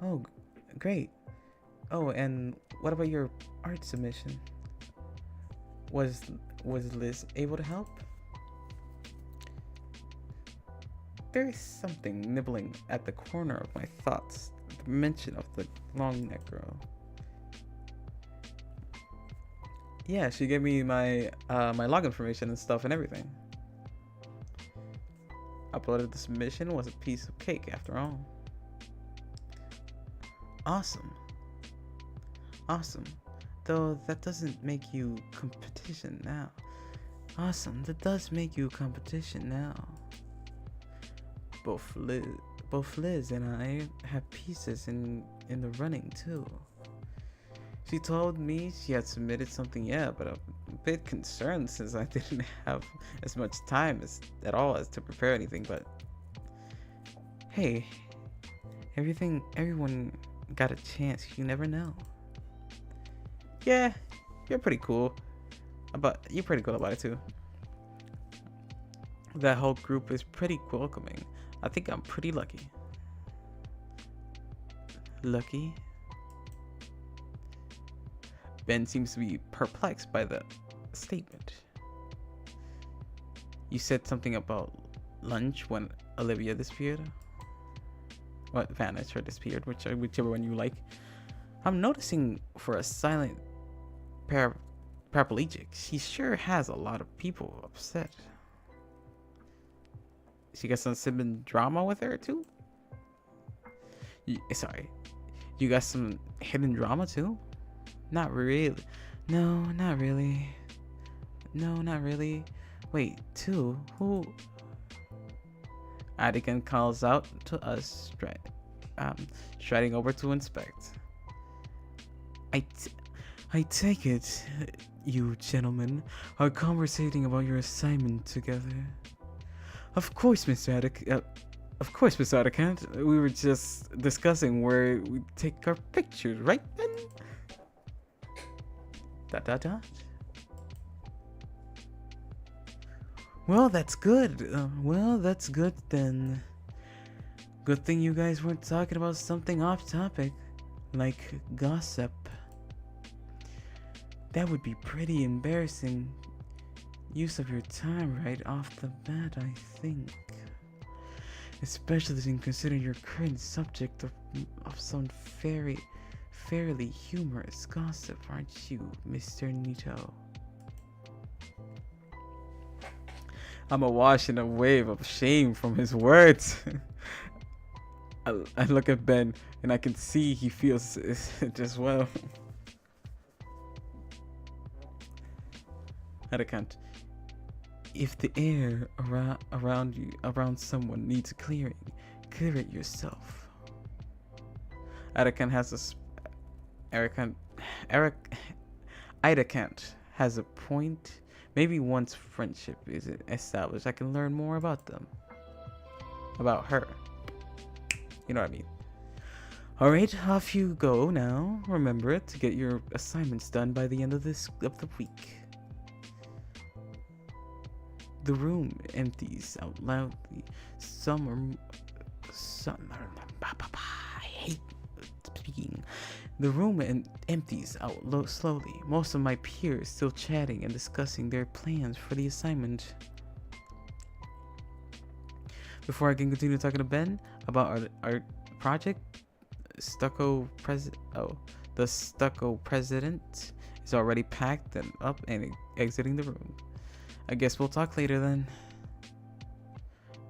Oh, great. Oh, and what about your art submission? Was Liz able to help? There is something nibbling at the corner of my thoughts at the mention of the long neck girl. Yeah, she gave me my log information and stuff and everything. Uploaded the submission was a piece of cake after all. Awesome. Though that doesn't make you competition now. Awesome, that does make you competition now. Both Liz and I have pieces in the running too. She told me she had submitted something, yeah, but I'm a bit concerned since I didn't have as much time at all as to prepare anything, but hey, everyone got a chance, you never know. Yeah, you're pretty cool. You're pretty cool about it too. That whole group is pretty welcoming. I think I'm pretty lucky. Lucky? Ben seems to be perplexed by the statement. You said something about lunch when Olivia disappeared? What, vanished or disappeared, whichever one you like. I'm noticing for a silent paraplegic, she sure has a lot of people upset. She got some sibling drama with her too? Sorry, you got some hidden drama too? Not really. No, not really. No, not really. Wait, two? Who? Adigan calls out to us, striding over to inspect. I take it you gentlemen are conversating about your assignment together. Of course, Mr. Of course, Miss Ottercant. We were just discussing where we take our pictures, right then? Dot dot dot. Well, that's good. Well, that's good then. Good thing you guys weren't talking about something off topic, like gossip. That would be pretty embarrassing use of your time right off the bat, I think. Especially considering your current subject of some fairly humorous gossip, aren't you, Mr. Nito? I'm awash in a wave of shame from his words. I look at Ben and I can see he feels it as well. Hadakant, if the air around someone needs clearing, clear it yourself. Idakant has a point. Maybe once friendship is established, I can learn more about them. About her. You know what I mean? Alright, off you go now. Remember to get your assignments done by the end of the week. The room empties out loudly. I hate speaking. The room empties out slowly. Most of my peers still chatting and discussing their plans for the assignment. Before I can continue talking to Ben about our project, the stucco president is already packed and up and exiting the room. I guess we'll talk later then.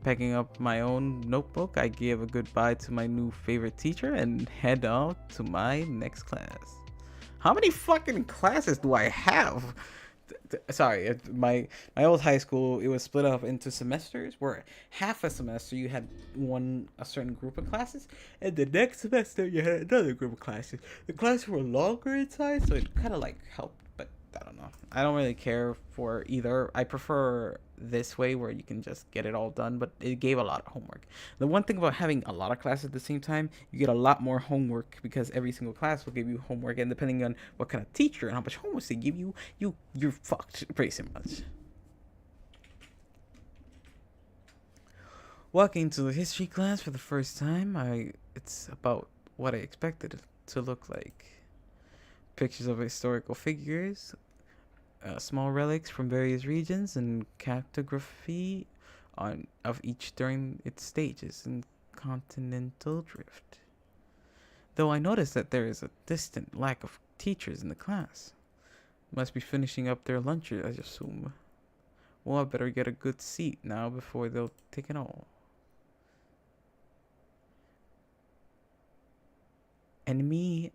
Packing up my own notebook, I give a goodbye to my new favorite teacher and head out to my next class. How many fucking classes do I have? Sorry, my old high school, it was split up into semesters where half a semester you had a certain group of classes, and the next semester you had another group of classes. The classes were longer in size, so it kind of like helped, but I don't know. I don't really care for either. I prefer this way where you can just get it all done, but it gave a lot of homework. The one thing about having a lot of classes at the same time, you get a lot more homework because every single class will give you homework, and depending on what kind of teacher and how much homework they give you, you're fucked pretty much. Walking to the history class for the first time, it's about what I expected it to look like. Pictures of historical figures, small relics from various regions, and cartography of each during its stages in continental drift. Though I noticed that there is a distant lack of teachers in the class. Must be finishing up their lunches, I assume. Well, I better get a good seat now before they'll take it all. And me.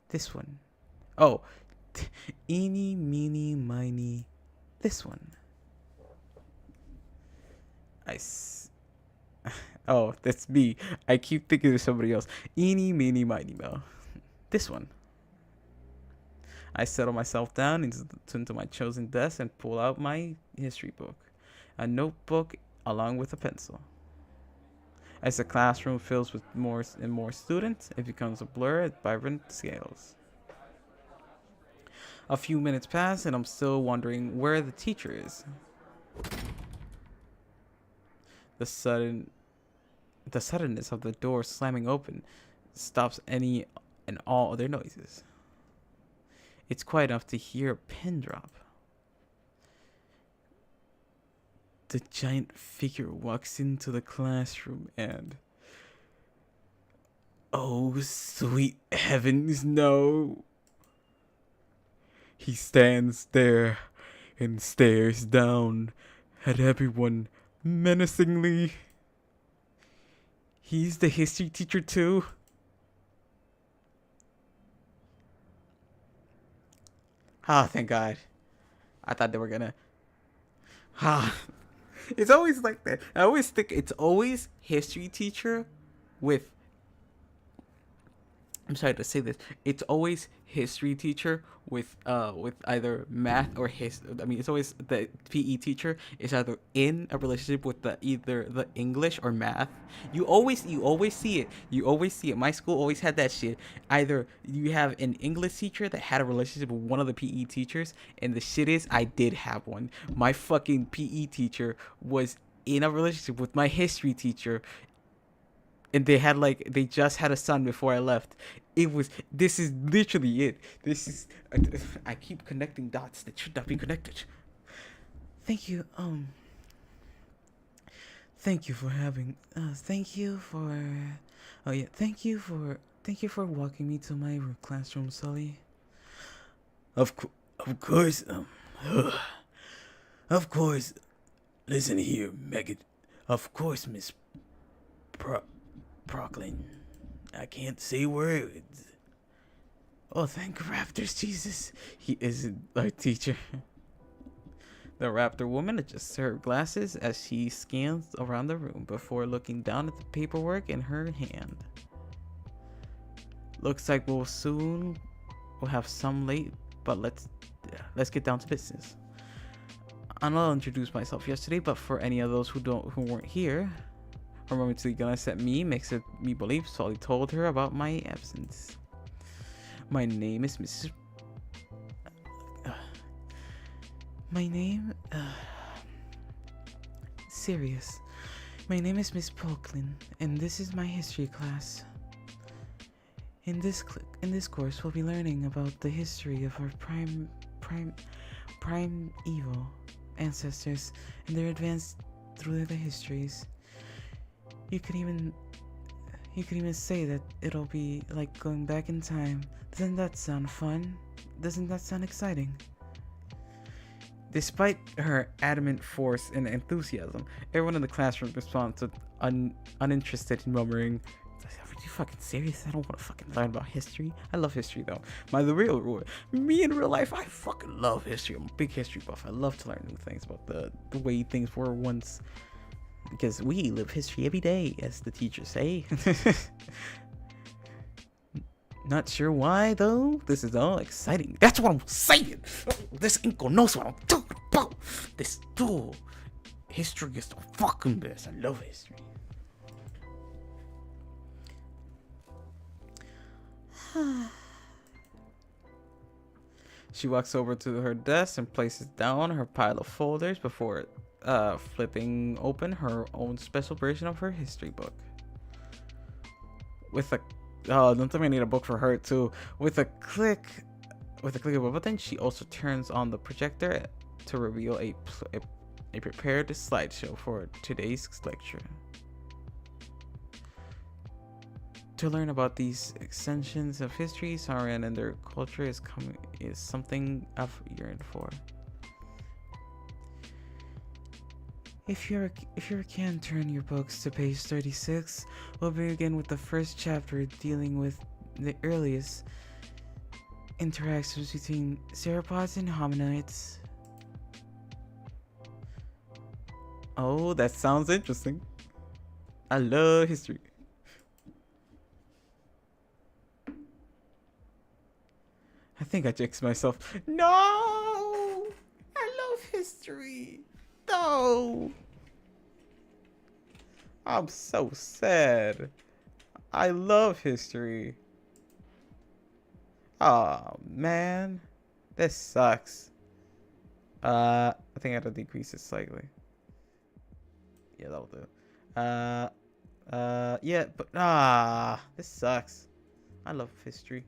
This one. Oh, eeny, meeny, miny. This one. Oh, that's me. I keep thinking of somebody else. Eeny, meeny, miny, mo. This one. I settle myself down into my chosen desk and pull out my history book. A notebook along with a pencil. As the classroom fills with more and more students, it becomes a blur at vibrant scales. A few minutes pass and I'm still wondering where the teacher is. The suddenness of the door slamming open stops any and all other noises. It's quiet enough to hear a pin drop. The giant figure walks into the classroom and... oh, sweet heavens, no! He stands there and stares down at everyone menacingly. He's the history teacher too? Ah, thank God. I thought they were gonna... It's always like that. I always think it's always history teacher with I'm sorry to say this. It's always history teacher with either math or his. I mean, it's always the PE teacher is either in a relationship with the either the English or math. You always see it. You always see it. My school always had that shit. Either you have an English teacher that had a relationship with one of the PE teachers, and the shit is I did have one. My fucking PE teacher was in a relationship with my history teacher, and they just had a son before I left. This is literally it. This is I keep connecting dots that should not be connected. Thank you. Thank you for having. Thank you for. Oh yeah. Thank you for walking me to my classroom, Sully. Of course. Of course. Listen here, Megan. Of course, Miss Pro- Procklin. I can't say words. Oh, thank Raptors, Jesus. He isn't our teacher. The Raptor woman adjusts her glasses as she scans around the room before looking down at the paperwork in her hand. Looks like we'll have some late, but let's get down to business. I know I'll introduce myself yesterday, but for any of those who weren't here, her momentary glance at me makes me believe Sully told her about my absence. My name is Mrs. My name, serious. My name is Miss Polklin, and this is my history class. In this course, we'll be learning about the history of our prime evil ancestors and their advance through the histories. You could even say that it'll be like going back in time. Doesn't that sound fun? Doesn't that sound exciting? Despite her adamant force and enthusiasm, everyone in the classroom responded uninterested, murmuring, "Are you fucking serious? I don't want to fucking learn about history. I love history though. Me in real life, I fucking love history. I'm a big history buff. I love to learn new things about the way things were once. Because we live history every day, as the teachers say." Not sure why though. This is all exciting. That's what I'm saying. This Inco knows what I'm talking about. This duel. History is the fucking best. I love history. She walks over to her desk and places down her pile of folders before flipping open her own special version of her history book. Don't tell me I need a book for her too. With a click of a button, she also turns on the projector to reveal a prepared slideshow for today's lecture. To learn about these extensions of history, Saurian and their culture is something I've yearned for. If you can turn your books to page 36, we'll begin with the first chapter dealing with the earliest interactions between sauropods and hominids. Oh, that sounds interesting. I love history. I think I jinxed myself. No! I love history. No! I'm so sad. I love history. Oh man. This sucks. I think I have to decrease it slightly. Yeah, that'll do. Yeah, but this sucks. I love history.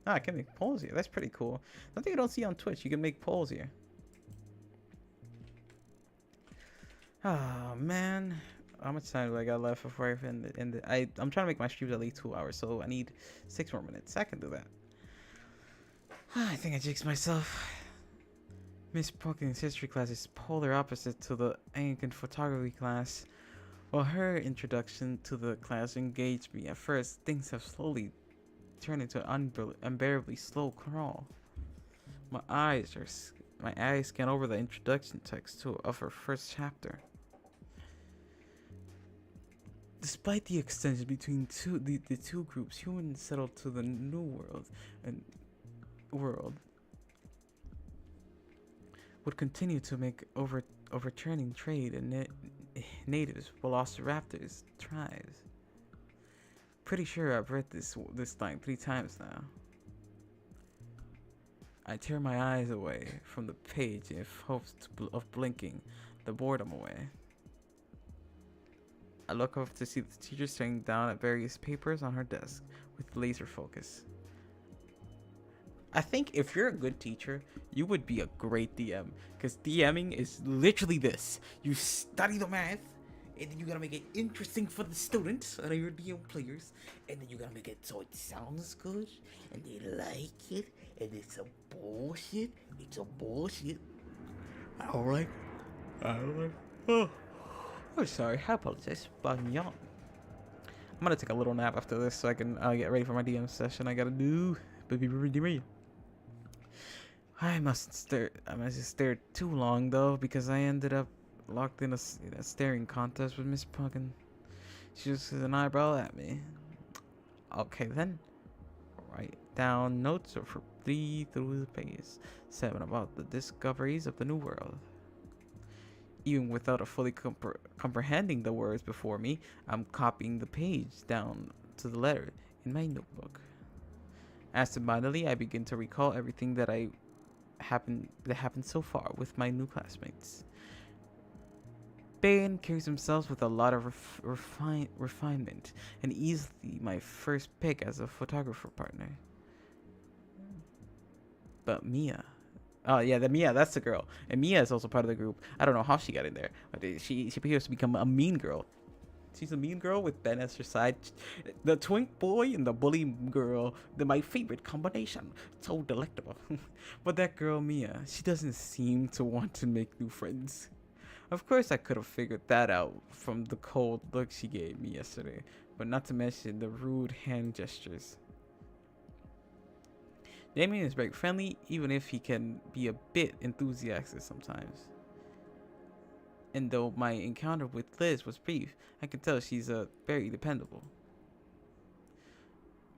I can make polls here. That's pretty cool. Something you don't see on Twitch. You can make polls here. Oh man, how much time do I got left before I end it? I'm trying to make my streams at least 2 hours, so I need 6 more minutes. I can do that. I think I jinxed myself. Miss Pumpkin's history class is polar opposite to the Anglican photography class. While her introduction to the class engaged me at first, things have slowly turned into an unbearably slow crawl. My eyes scan over the introduction text of her first chapter. Despite the extension between the two groups, humans settled to the new and world would continue to make overturning trade and natives, velociraptors, tribes. Pretty sure I've read this line 3 times now. I tear my eyes away from the page in hopes of blinking the boredom away. I look up to see the teacher staring down at various papers on her desk with laser focus. I think if you're a good teacher, you would be a great DM, because DMing is literally this. You study the math, and then you gotta make it interesting for the students and your DM players, and then you gotta make it so it sounds good, and they like it, and it's a bullshit. It's a bullshit. Alright. Alright. Oh. I'm sorry, I apologize, but I'm young. I'm gonna take a little nap after this so I can get ready for my DM session I gotta do. I mustn't stare too long though, because I ended up locked in a staring contest with Miss Pumpkin. She just has an eyebrow at me. Okay then. Write down notes for 3 through the pages. 7 about the discoveries of the new world. Even without fully comprehending the words before me, I'm copying the page down to the letter in my notebook. Absentmindedly, I begin to recall everything that happened so far with my new classmates. Ben carries himself with a lot of refinement, and easily my first pick as a photographer partner. But Mia. Oh yeah, Mia, that's the girl. And Mia is also part of the group. I don't know how she got in there, but she appears to become a mean girl. She's a mean girl with Ben as her side. The twink boy and the bully girl, they're my favorite combination. So delectable. But that girl, Mia, she doesn't seem to want to make new friends. Of course, I could have figured that out from the cold look she gave me yesterday, but not to mention the rude hand gestures. Damien is very friendly, even if he can be a bit enthusiastic sometimes. And though my encounter with Liz was brief, I can tell she's very dependable.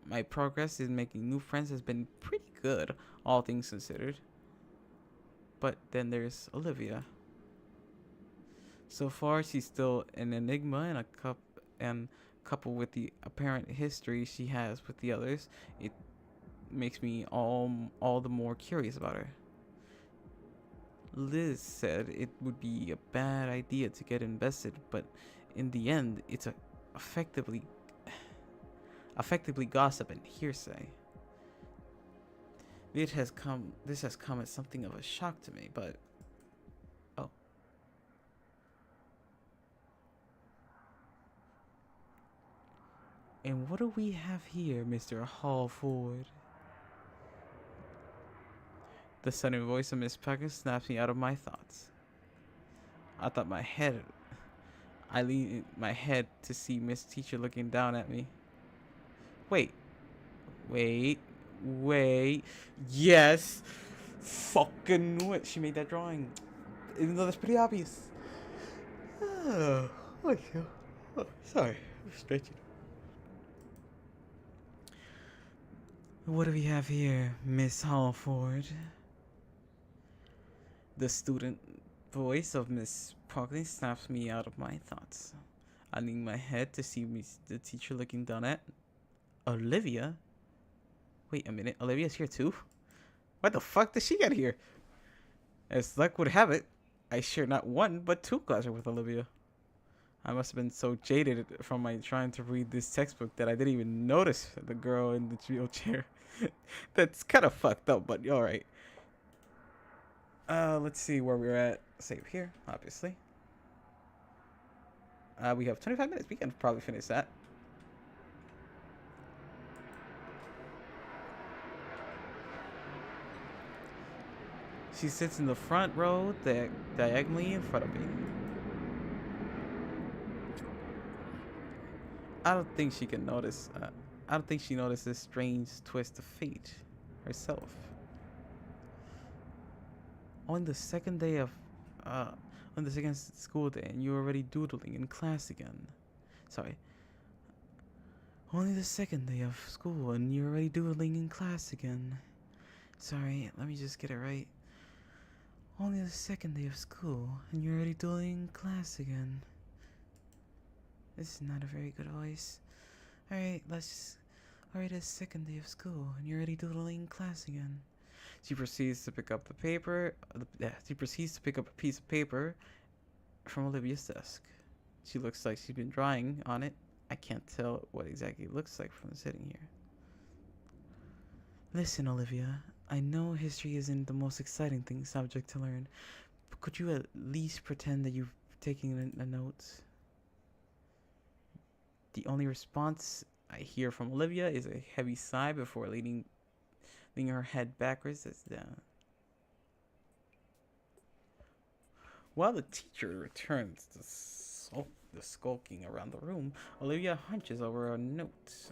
My progress in making new friends has been pretty good, all things considered. But then there's Olivia. So far, she's still an enigma, and coupled with the apparent history she has with the others, it makes me all the more curious about her. Liz said it would be a bad idea to get invested, but in the end, it's effectively gossip and hearsay. This has come as something of a shock to me, but oh. And what do we have here, Mr. Hallford? The sudden voice of Miss Pecker snaps me out of my thoughts. I lean my head to see Miss Teacher looking down at me. Wait. Yes! Fucking knew it. She made that drawing. Even though that's pretty obvious. Oh, sorry. I'm stretching. What do we have here, Miss Hallford? The student voice of Miss Pogling snaps me out of my thoughts. I lean my head to see the teacher looking down at Olivia. Wait a minute, Olivia's here too? What the fuck did she get here? As luck would have it, I share not 1 but 2 classes with Olivia. I must have been so jaded from my trying to read this textbook that I didn't even notice the girl in the wheelchair. That's kind of fucked up, but alright. Let's see where we're at. Save here, obviously. We have 25 minutes. We can probably finish that. She sits in the front row, diagonally in front of me. I don't think she can notice. I don't think she noticed this strange twist of fate herself. On the second school day, and you're already doodling in class again. Sorry, Only the second day of school and you're already doodling in class again. Sorry, let me just get it right. Only the second day of school and you're already doodling in class again. This is not a very good voice. Alright, Alright, it's second day of school and you're already doodling in class again. She proceeds to pick up the paper. She proceeds to pick up a piece of paper from Olivia's desk. She looks like she's been drawing on it. I can't tell what exactly it looks like from sitting here. Listen, Olivia, I know history isn't the most exciting subject to learn, but could you at least pretend that you've taken a note? The only response I hear from Olivia is a heavy sigh before leaning her head backwards as down. While the teacher returns the skulking around the room, Olivia hunches over a note.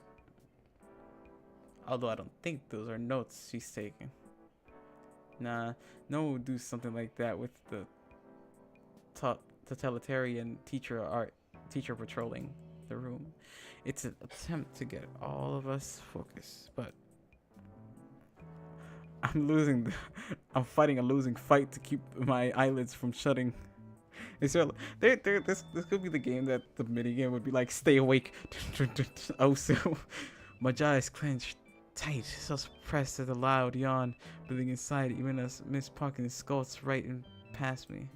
Although I don't think those are notes she's taking. Nah, no one would do something like that with the totalitarian teacher patrolling the room. It's an attempt to get all of us focused, but I'm fighting a losing fight to keep my eyelids from shutting. This could be the game that the minigame would be like, stay awake. Oh, so my jaw is clenched tight, so suppressed at a loud yawn building inside, even as Miss Parkins skulks right in past me.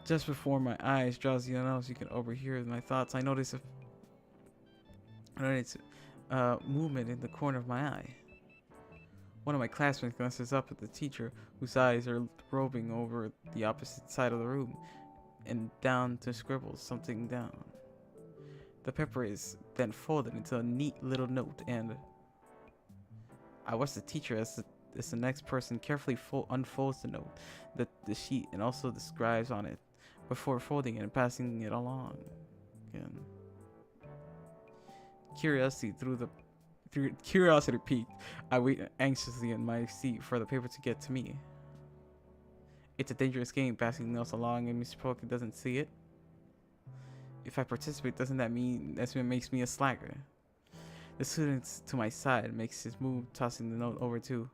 Just before my eyes drowsy enough you can overhear my thoughts, I notice a movement in the corner of my eye. One of my classmates glances up at the teacher, whose eyes are roving over the opposite side of the room and down to scribble something down. The paper is then folded into a neat little note, and I watch the teacher as the next person carefully unfolds the note, the sheet, and also describes on it before folding it and passing it along again. Curiosity piqued, I wait anxiously in my seat for the paper to get to me. It's a dangerous game passing notes along and Miss Polka doesn't see it. If I participate, doesn't that mean that's what makes me a slacker? The student to my side makes his move, tossing the note over too.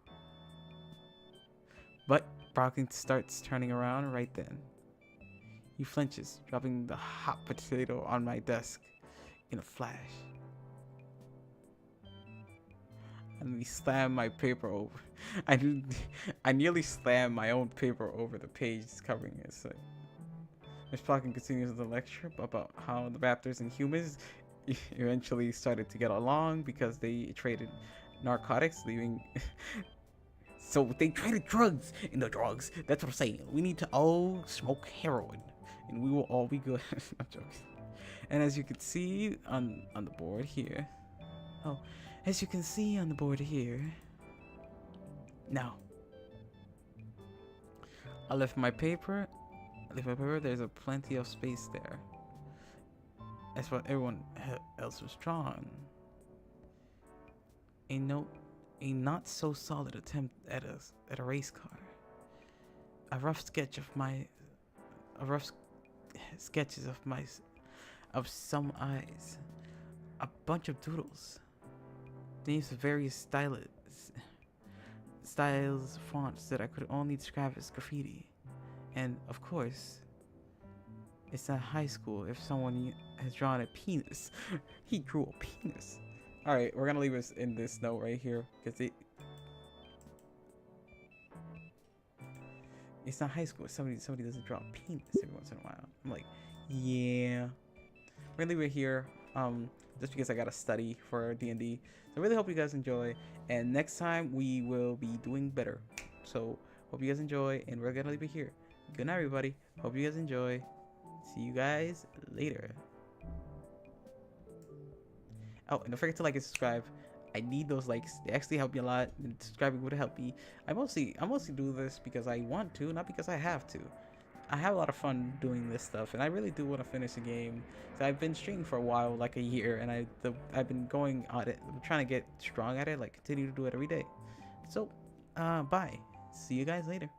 But Brockton starts turning around right then. He flinches, dropping the hot potato on my desk in a flash. And he slammed my paper over. I nearly slammed my own paper over the page covering it. So Miss Plotkin continues the lecture about how the raptors and humans eventually started to get along because they traded narcotics, leaving. So they traded drugs, and the drugs. That's what I'm saying. We need to all smoke heroin, and we will all be good. I'm joking. And as you can see on the board here. Oh. As you can see on the board here, now, I left my paper, there's a plenty of space there. That's what everyone else was drawn. A not so solid attempt at a race car. A rough sketches of some eyes. A bunch of doodles. Names of various styles, fonts that I could only describe as graffiti. And of course, it's not high school if someone has drawn a penis. He drew a penis. Alright, we're gonna leave this in this note right here, because it's not high school if somebody doesn't draw a penis every once in a while. I'm like, yeah. We're gonna leave it here. Just because I gotta study for D&D. So I really hope you guys enjoy, and next time we will be doing better. So hope you guys enjoy, and we're gonna leave it here. Good night, everybody. Hope you guys enjoy. See you guys later. Oh, and don't forget to like and subscribe. I need those likes. They actually help me a lot, and subscribing would help me. I mostly do this because I want to, not because I have to. I have a lot of fun doing this stuff, and I really do want to finish the game. So I've been streaming for a while, like a year, and I've been going on it. I'm trying to get strong at it, like continue to do it every day. So, bye. See you guys later.